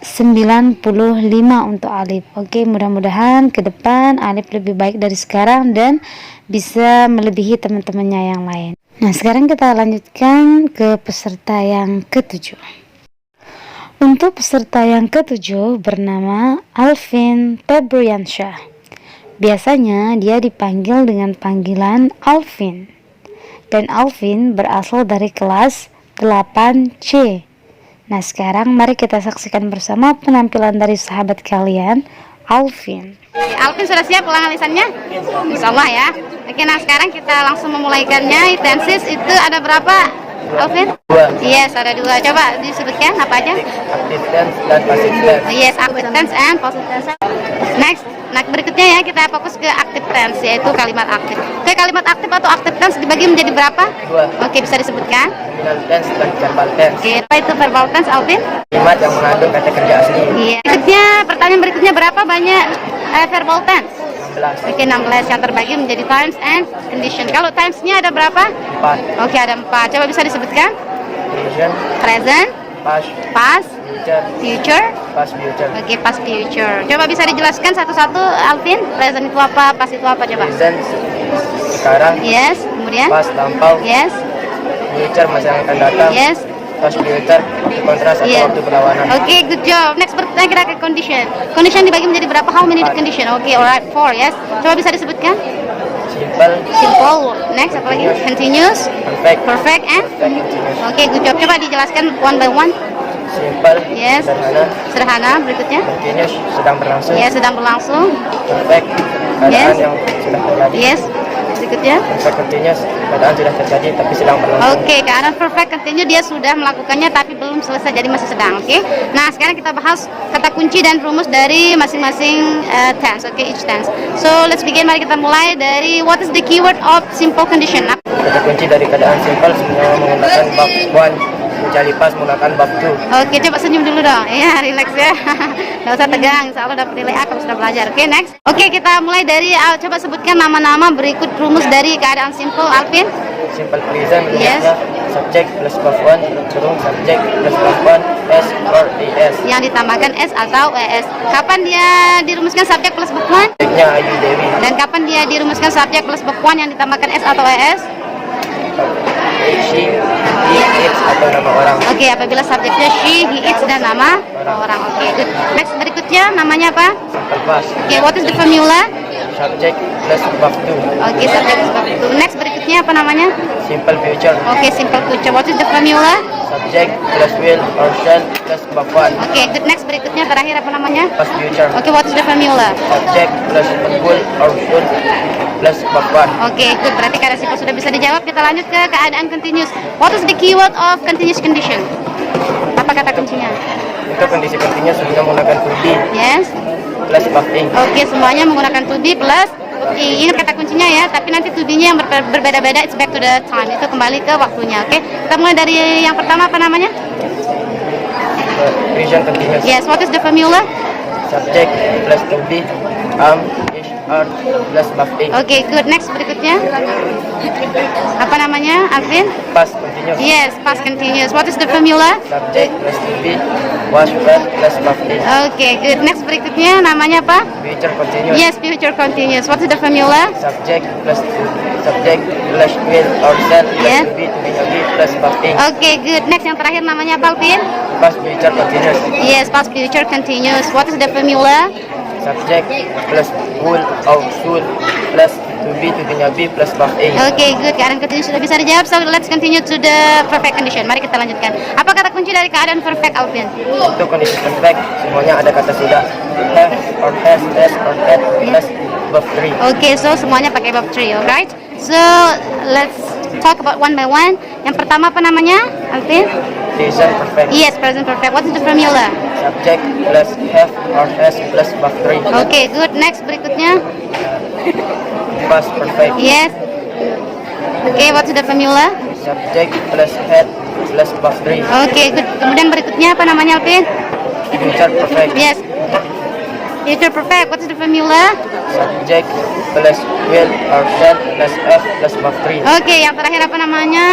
95 untuk Alif. Oke, mudah-mudahan ke depan Alif lebih baik dari sekarang dan bisa melebihi teman-temannya yang lain. Nah, sekarang kita lanjutkan ke peserta yang ketujuh. Untuk peserta yang ketujuh bernama Alvin Febriansyah. Biasanya dia dipanggil dengan panggilan Alvin. Dan Alvin berasal dari kelas 8C. Nah, sekarang mari kita saksikan bersama penampilan dari sahabat kalian, Alvin. Alvin sudah siap ulangan lisannya? Insya Allah ya. Oke, nah sekarang kita langsung memulaikannya. Tenses itu ada berapa, Alvin? 2. Yes, ada 2. Coba disebutkan apa aja? Active tense dan passive tense. Yes, active tense and passive tense. Next, nah berikutnya ya kita fokus ke active tense, yaitu kalimat aktif. Oke, kalimat aktif atau active tense dibagi menjadi berapa? 2. Oke, bisa disebutkan? Nominal tense dan verbal tense. Oke, apa itu verbal tense, Alvin? Kalimat yang mengandung kata kerja asli. Iya. Berikutnya, pertanyaan berikutnya berapa banyak verbal tense? 16. Oke, 16 yang terbagi menjadi times and condition. Kalau times-nya ada berapa? 4. Oke, ada 4. Coba bisa disebutkan? Present, Present, past, past, future, future. past future. Oke, past future. Coba bisa dijelaskan satu-satu, Alvin. Present itu apa? Past itu apa? Coba. Present sekarang, Yes, kemudian? past lampau, Yes, future masa yang akan datang, yes, past future kontras atau yes. waktu perlawanan. Oke, good job. Next, berikutnya kita ke condition. Condition dibagi menjadi berapa? How many condition? Oke, alright, 4, yes. Coba bisa disebutkan? Simple, Simple. Next, apa lagi? Continuous, perfect, perfect, and? continuous. Oke, good job. Coba dijelaskan one by one. Simple, Yes. sederhana, Sederhana, berikutnya. continuous, sedang berlangsung, Ya, sedang berlangsung. perfect, keadaan Yes. yang sudah terjadi, Yes, berikutnya. perfect continuous, keadaan sudah terjadi tapi sedang berlangsung. Oke, keadaan perfect continue dia sudah melakukannya tapi belum selesai, jadi masih sedang. Oke. Nah, sekarang kita bahas kata kunci dan rumus dari masing-masing tense. Oke, each tense. So, let's begin. Mari kita mulai dari what is the keyword of simple condition. Kata kunci dari keadaan simple sebenarnya menggunakan bab 1, kecuali pas menggunakan bab 2. Oke, coba senyum dulu dong. Ya, relax ya. Nggak usah tegang. Insya Allah dapat nilai A kalau sudah belajar. Oke, next. Oke, kita mulai dari coba sebutkan nama-nama berikut rumus dari keadaan simple, Alvin. Simple present Yes. rumusnya subject plus verb 1 curung subject plus verb 1 s or es. Yang ditambahkan S atau ES. Kapan dia dirumuskan subjek plus verb 1? Subjeknya Ayu Dewi. Dan kapan dia dirumuskan subjek plus verb 1 yang ditambahkan S atau ES? She, he, it atau nama orang. Oke, apabila subjeknya she, he, it dan nama orang. Oke, good. Next, berikutnya namanya apa? Simple past. Oke, what is the formula? Subject plus verb 2. Oke, subjek plus verb 2. Next, berikutnya apa namanya? Simple future. Oke, simple future. What is the formula? Subject plus will or shall plus verb 1. Oke, good. Next, berikutnya terakhir apa namanya? Past future. Oke, what is the formula? Subject plus will or should plus verb 1. Oke, good. Berarti karena simple sudah bisa dijawab, kita lanjut ke keadaan continuous. What is the keyword of continuous condition? Apa kata kuncinya? Untuk kondisi continuous sebenarnya menggunakan to be Yes. plus verb ing. Oke, semuanya menggunakan to be plus ingat kata kuncinya ya, tapi nanti to be-nya yang berbeda-beda, it's back to the time, itu kembali ke waktunya. Oke, kita mulai dari yang pertama, apa namanya? Present continuous. Yes, what is the formula? Subject plus to be is or plus buff A. Oke, good. Next berikutnya. Apa namanya, Alvin? Past continuous. Yes, past continuous. What is the formula? Subject plus to be was were plus buff A. Oke, good. Next berikutnya namanya apa? Future continuous. Yes, future continuous. What is the formula? Subject plus will or shall plus Yeah. to be plus buff A. Oke, good. Next yang terakhir namanya apa, Alvin? Past future continuous. Yes, past future continuous. What is the formula? Subject plus will or should plus to be plus buff A. Oke, good. Keadaan continuous sudah bisa dijawab. So let's continue to the perfect condition. Mari kita lanjutkan. Apa kata kunci dari keadaan perfect, Alvin? Itu kondisi perfect, semuanya ada kata sudah. Have or has, or had plus buff 3. Oke, so semuanya pakai verb 3, alright? So let's talk about one by one. Yang pertama apa namanya, Alvin? Present perfect. Yes, present perfect. What is the formula? Subject plus have or has plus buff 3. Oke, good. Next berikutnya. Past perfect. Yes. Oke, what is the formula? Subject plus had plus buff 3. Oke, good. Kemudian berikutnya apa namanya, Alvin? Future perfect. Yes. Future perfect. What is the formula? Subject plus will or shall plus have plus buff 3. Oke, yang terakhir apa namanya?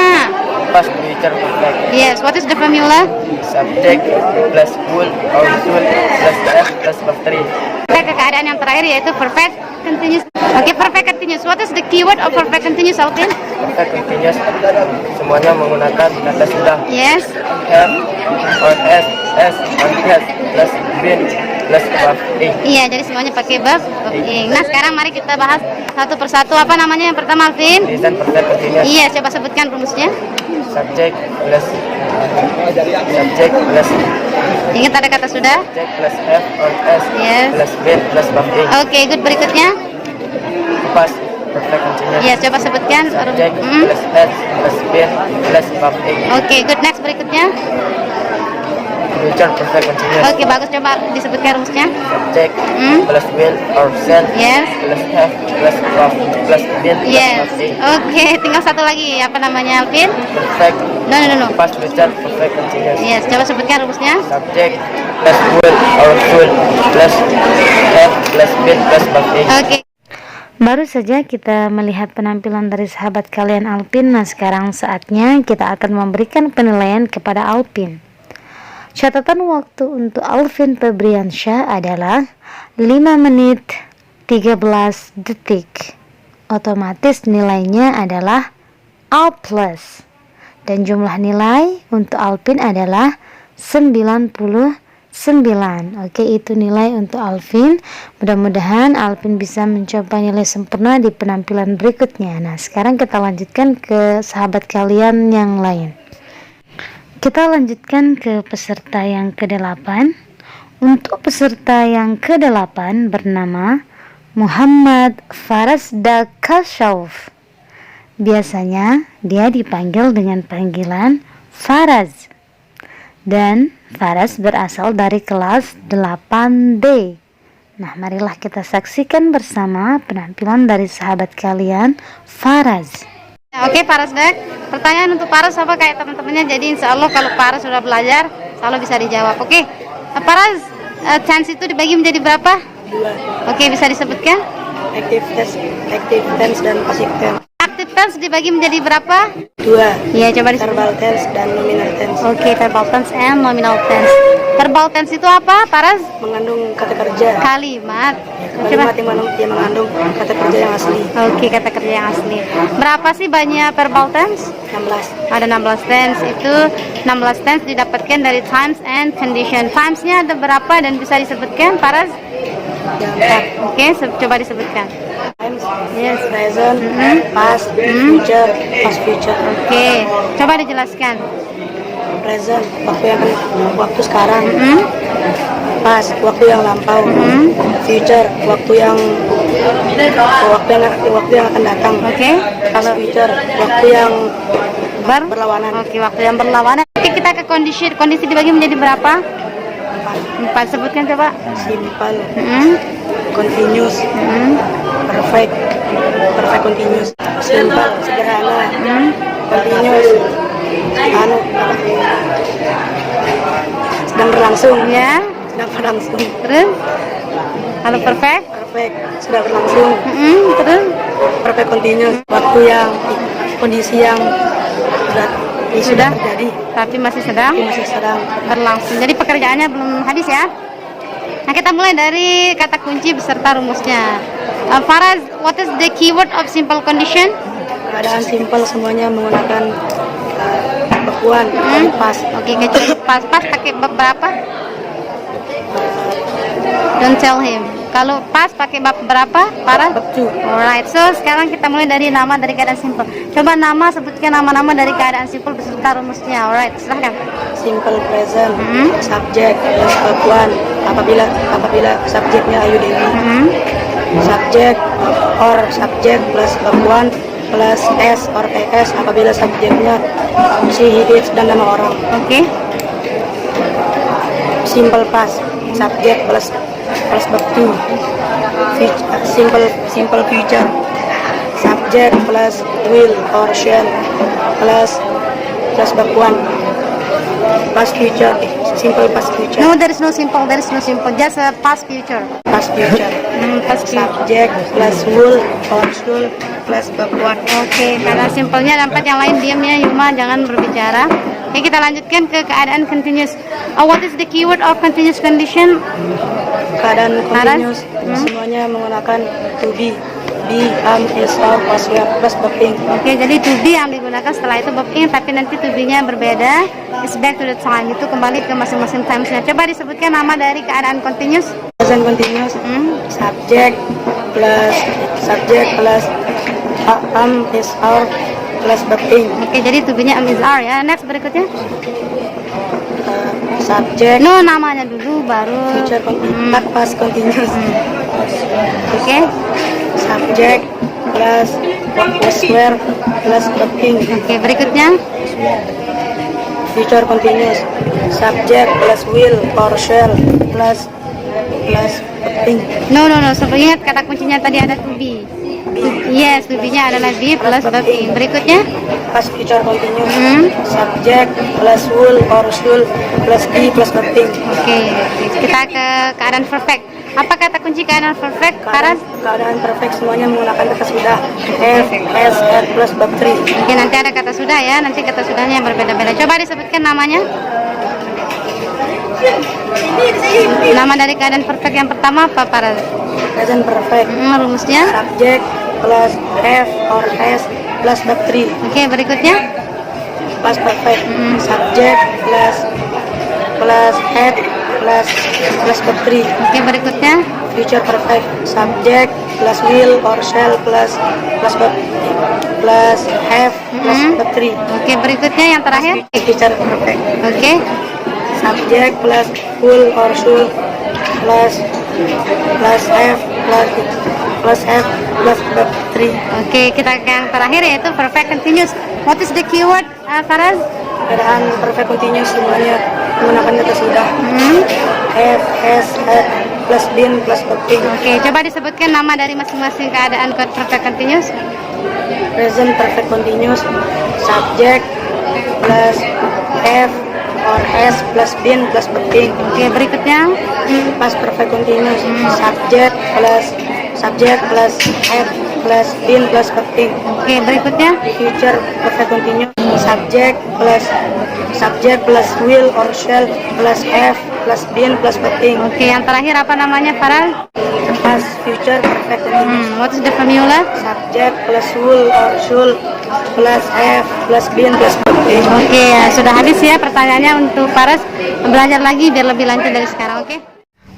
Past future perfect. Yes. What is the formula? Subject plus will or should plus have plus buff 3. Kita ke keadaan yang terakhir yaitu perfect continuous. Oke, perfect continuous. What is the keyword of perfect continuous, Alvin? Perfect continuous, semuanya menggunakan kata sudah. Yes. Have or has or has plus been plus buff A. Iya, jadi semuanya pakai verb ing. Nah, sekarang mari kita bahas satu persatu. Apa namanya yang pertama, Alvin? Present perfect continuous. Iya, coba sebutkan rumusnya. Subject plus Ingat ada kata sudah? subject plus have or has Yes. plus been plus buff A. Oke, good. Berikutnya. Past perfect continuous. Iya, coba sebutkan. Subject plus has plus been plus buff A. Oke, good. Next berikutnya. Future perfect continuous. Oke, bagus. Coba disebutkan rumusnya. Subject Hmm? plus will or shall Yes. plus have plus buff plus been plus Yes. buff A. Oke, tinggal satu lagi. Apa namanya, Alvin? Perfect No. past future perfect continuous. Yes, coba sebutkan rumusnya. Subject plus will or should plus have plus been plus buff A. Oke. Baru saja kita melihat penampilan dari sahabat kalian Alpin. Nah, sekarang saatnya kita akan memberikan penilaian kepada Alpin. Catatan waktu untuk Alvin Febriansyah adalah 5 menit 13 detik. Otomatis nilainya adalah A+. Dan jumlah nilai untuk Alvin adalah 99. Oke, itu nilai untuk Alvin. Mudah-mudahan Alvin bisa mencoba nilai sempurna di penampilan berikutnya. Nah, sekarang kita lanjutkan ke sahabat kalian yang lain. Kita lanjutkan ke peserta yang ke-8. Untuk peserta yang ke-8 bernama Muhammad Farazda Kashauf. Biasanya dia dipanggil dengan panggilan Faraz. Dan Faraz berasal dari kelas 8D. Nah, marilah kita saksikan bersama penampilan dari sahabat kalian Faraz. Oke, Paras Dek. Pertanyaan untuk Paras apa kayak teman-temannya. Jadi insya Allah kalau Paras sudah belajar, selalu bisa dijawab. Oke, Paras, chance itu dibagi menjadi berapa? 2. Oke, bisa disebutkan? Active tense dan passive tense. Active tense dibagi menjadi berapa? 2. Iya, coba disebutkan. Verbal tense dan nominal tense. Oke, verbal tense and nominal tense. Verbal tense itu apa, Paras? Mengandung kata kerja. Kalimat. Coba. Kalimat yang mengandung kata kerja yang asli. Oke, kata kerja yang asli. Berapa sih banyak verbal tense? 16. Ada 16 tense. Itu 16 tense didapatkan dari times and condition. Timesnya ada berapa dan bisa disebutkan, Paras? Ada 4. Oke, coba disebutkan. Times, Yes. present, past, future, past future. Oke, coba dijelaskan. Present, waktu sekarang. Past, waktu yang lampau. Future, waktu yang akan datang. Oke, Past future, waktu yang berlawanan. Oke, waktu yang berlawanan. Oke, kita ke kondisi. Kondisi dibagi menjadi berapa? 4. Sebutkan coba. Simple, continuous, perfect continuous, simple, sederhana, continuous, sedang berlangsung, Ya. sedang berlangsung, Terus Kalau perfect? Perfect, sudah berlangsung. Terus? Perfect continuous, waktu yang kondisi yang sudah terjadi, tapi masih sedang berlangsung. Jadi pekerjaannya belum habis ya. Nah, kita mulai dari kata kunci beserta rumusnya. Faraz, what is the keyword of simple condition? keadaan simple semuanya menggunakan bekuan pas. Oke, kecuali pas pakai bab berapa? Don't tell him. Kalau pas pakai bab berapa? Faraz? Bab 2. Alright, so sekarang kita mulai dari nama dari keadaan simple. Coba sebutkan nama-nama dari keadaan simple beserta rumusnya. Alright, silahkan. Simple present, subjek plus bekuan apabila subjeknya Ayu Dewi. Subjek or subjek plus bekuan plus s or es apabila subjeknya si hidit dan nama orang. Oke. Simple past, subjek plus bab 2. Simple future, subjek plus will or shall plus bekuan. Past future, simple past future. No, there is no simple. Just a past future. Past future. Past future. Subjek plus will or should plus bekuan. Oke, karena simpelnya dapat yang lain diam ya, Yuma, jangan berbicara. Oke, kita lanjutkan ke keadaan continuous. What is the keyword of continuous condition? Keadaan continuous semuanya menggunakan to be, is, or, was, were plus bab ing. Oke, jadi to be yang digunakan setelah itu bab ing, tapi nanti to be-nya berbeda. Is back to the time, itu kembali ke masing-masing times-nya. Coba disebutkan nama dari keadaan continuous. Present continuous, subjek plus is, or plus bab ing. Oke, jadi to be-nya is are ya. Next berikutnya. Subjek No, namanya dulu baru. future continuous, past continuous. Oke. Subjek plus was, were plus bab ing. Oke, berikutnya. Future continuous, subjek plus will or shall plus bab ing. No. Sebelumnya kata kuncinya tadi ada to be. Yes, to be-nya adalah be plus bab ing. Berikutnya. Past future continuous, subjek plus will or should plus be plus bab ing. Oke, kita ke keadaan perfect. Apa kata kunci keadaan perfect? Faraz? Keadaan perfect semuanya menggunakan kata sudah, have, has, had plus bab 3. Oke, nanti ada kata sudah ya. Nanti kata sudahnya yang berbeda-beda. Coba disebutkan namanya. Nama dari keadaan perfect yang pertama apa, Faraz? Present perfect, Rumusnya. subjek plus have or has plus bab 3. Oke, berikutnya. Past perfect, subjek plus had plus bab 3. Oke, berikutnya. Future perfect, subjek plus will or shall plus have plus bab 3. Oke, berikutnya yang terakhir. Future perfect, Oke. subjek plus will or should plus have plus bab 3. Oke, kita ke yang terakhir yaitu perfect continuous. What is the keyword, Faraz? Keadaan perfect continuous semuanya menggunakan kata sudah, have, has, had plus been plus bab ing. Oke, coba disebutkan nama dari masing-masing keadaan perfect continuous. Present perfect continuous, subjek plus have or has plus been plus bab ing. Oke, berikutnya. Past perfect continuous, subjek plus have plus been plus bab ing. Oke, berikutnya. Future perfect continuous, subjek plus will or shall plus have plus been plus bab ing. Oke, yang terakhir apa namanya, Farah? Past future perfect continuous, What is the formula? subjek plus will or should plus have plus been plus bab ing. Oke, ya, sudah habis ya pertanyaannya untuk Faraz. Belajar lagi biar lebih lanjut dari sekarang, oke?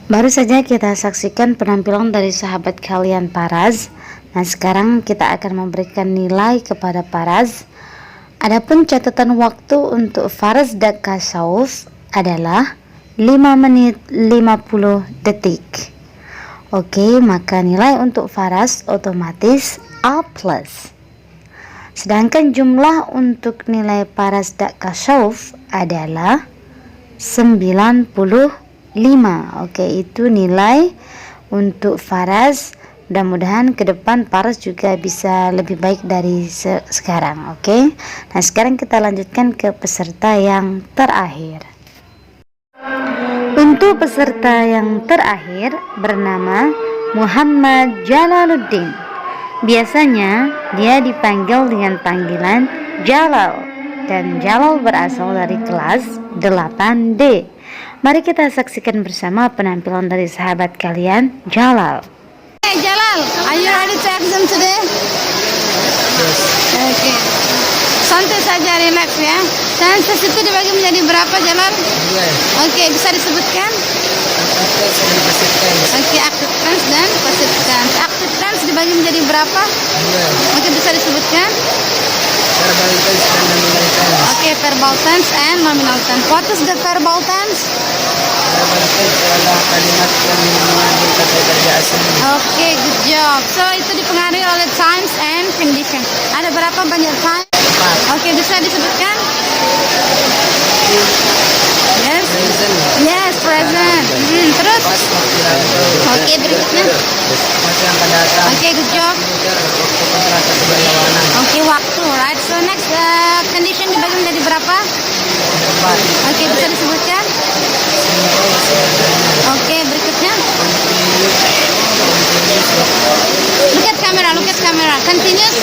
Baru saja kita saksikan penampilan dari sahabat kalian Faraz. Nah, sekarang kita akan memberikan nilai kepada Faraz. Adapun catatan waktu untuk Faraz dan Kasauf adalah 5 menit 50 detik. Oke, maka nilai untuk Faraz otomatis A+. Sedangkan jumlah untuk nilai Faraz dan Kasauf adalah 95. Oke, itu nilai untuk Faraz. Mudah-mudahan ke depan Faraz juga bisa lebih baik dari sekarang. Oke. Nah, sekarang kita lanjutkan ke peserta yang terakhir. Untuk peserta yang terakhir bernama Muhammad Jalaluddin. Biasanya dia dipanggil dengan panggilan Jalal, dan Jalal berasal dari kelas 8D. Mari kita saksikan bersama penampilan dari sahabat kalian, Jalal. Hey Jalal, are you ready to exam today? Okay. Santai saja, relax ya. Tenses itu dibagi menjadi berapa, Jalal? Oke, bisa disebutkan? Oke, active tense dan passive tense. Active tense dibagi menjadi berapa? Oke, bisa disebutkan? Oke, verbal tense and nominal tense. What is the verbal tense? Kalimat yang mengandung kata kerja asing. Oke, good job. So, itu dipengaruhi oleh times and condition. Ada berapa banyak time? Oke, bisa disebutkan? Yes? Yes, present. Terus? Oke, berikutnya? Oke, good job. Oke, waktu, right? So, next, condition dibagi menjadi berapa? Oke, bisa disebutkan? Oke, berikutnya? Look at camera, look at camera. Continuous?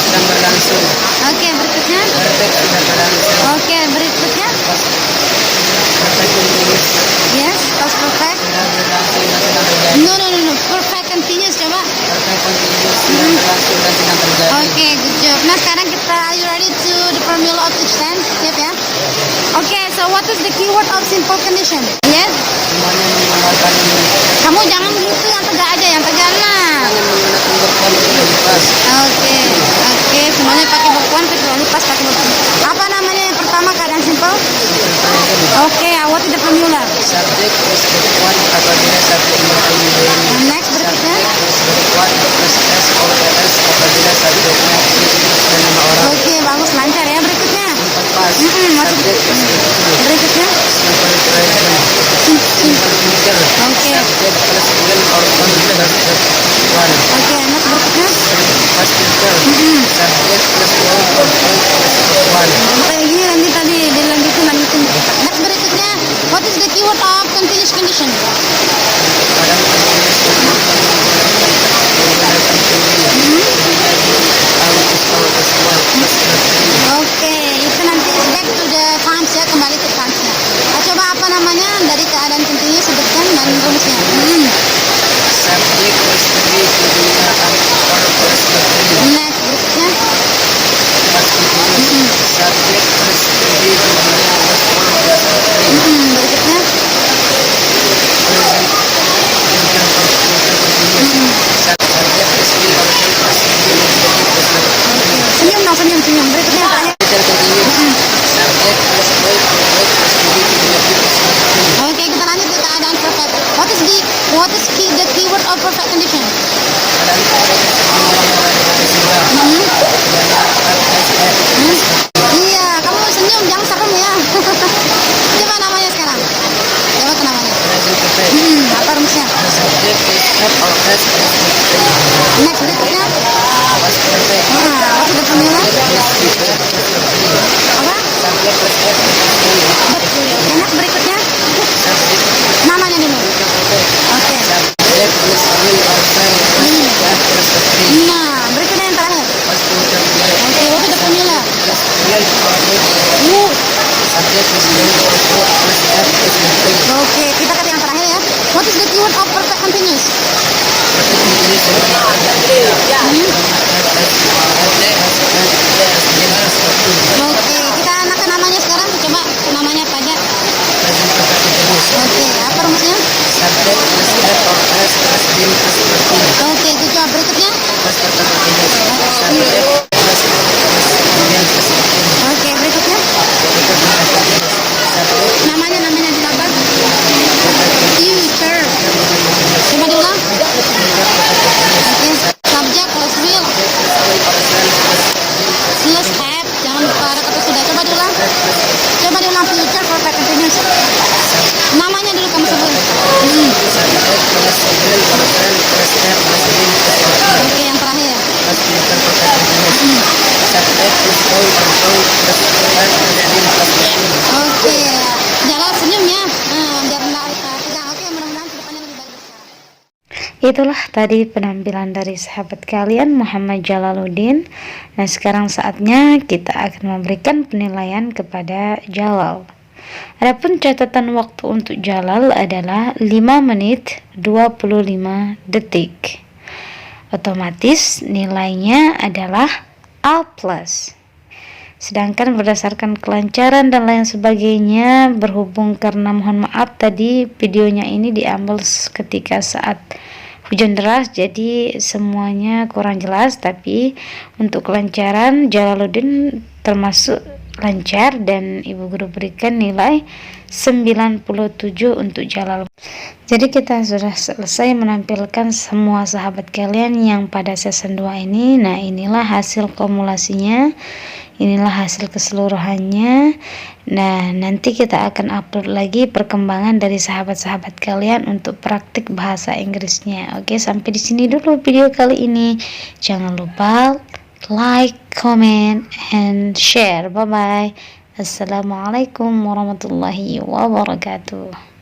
Sedang berlangsung. Oke, berikutnya? Perfect sudah berlangsung. Oke, berikutnya? Perfect continuous. Yes, past perfect. Sudah berlangsung dan sedang terjadi. No. Perfect continuous, coba. Perfect continuous sudah berlangsung dan sedang terjadi. Oke, good job. Nah, sekarang kita, are you ready to the formula of each tense? Siap ya? Oke, so what is the keyword of simple condition? Yes? Semuanya menggunakan Kamu jangan gitu, yang tegak aja, yang tegak nah. menggunakan verb pas. Oke, semuanya pakai bukuan kecuali pas pakai bukuan. Apa namanya yang pertama keadaan simple? Oke, what is the formula? Subjek plus verb apabila subjek bertemu. Next, berikutnya. Verb plus s or es apabila subjeknya dan nama orang. Oke, bagus, lancar ya. Berikutnya. Pas. Subjek plus verb. Berikutnya. Simple present. Simple future. Oke. Subjek plus will or on plus verb one. Oke, next berikutnya. Past future. Subjek plus will or on plus verb one. Kayak gini nanti tadi dilanjutin. Next berikutnya, what is the keyword of continuous condition? Kadang continuous Oke, itu nanti back to the times ya, kembali ke times-nya. Coba apa namanya dari keadaan continuous sebutkan dan rumusnya. subjek plus verb digunakan or plus verb. Next berikutnya. Past continuous. Subjek plus verb digunakan or plus verb. Berikutnya. Subjek plus will or on plus verb. Senyum dong, senyum. Berikutnya yang terakhir. Subjek plus will or on plus verb. Oke, kita lanjut ke keadaan perfect. What is the keyword of perfect condition? Iya, kamu senyum, jangan serem ya. Coba namanya sekarang. Coba ke namanya. Apa rumusnya? Subjek plus have or has plus verb. Next berikutnya. Past perfect. What is the formula? Apa? Subjek plus have plus verb. Betul. Oke, next berikutnya. Subjek Namanya dulu. Oke. subjek plus will or verb plus have plus verb. Nah, berikutnya yang terakhir. Past future Oke, what is the formula? plus will or verb. Subjek plus will or verb plus have plus verb. Oke, kita ke yang terakhir ya. What is the keyword of perfect continuous? Oke, kita anak ke namanya sekarang. Coba namanya apa aja? Oke, apa rumusnya? Subjek plus have or has plus been plus verb. Oke, itu jawab berikutnya. Past perfect continuous. Subjek plus been plus verb. Oke, berikutnya. Namanya dilabar. Future. Coba diulang. Oke, subjek plus will plus have. Jangan lupa ada Itulah tadi penampilan dari sahabat kalian Muhammad Jalaluddin. Nah, sekarang saatnya kita akan memberikan penilaian kepada Jalal. Adapun catatan waktu untuk Jalal adalah 5 menit 25 detik. Otomatis nilainya adalah A+. Sedangkan berdasarkan kelancaran dan lain sebagainya, berhubung karena mohon maaf tadi videonya ini diambil ketika saat hujan deras, jadi semuanya kurang jelas, tapi untuk kelancaran Jalaluddin termasuk lancar dan ibu guru berikan nilai 97 untuk Jalal. Jadi kita sudah selesai menampilkan semua sahabat kalian yang pada season 2 ini. Nah, inilah hasil kumulasinya, inilah hasil keseluruhannya. Nah, nanti kita akan upload lagi perkembangan dari sahabat-sahabat kalian untuk praktik bahasa Inggrisnya. Oke, sampai di sini dulu video kali ini. Jangan lupa like, comment, and share. Bye bye. Assalamualaikum warahmatullahi wabarakatuh.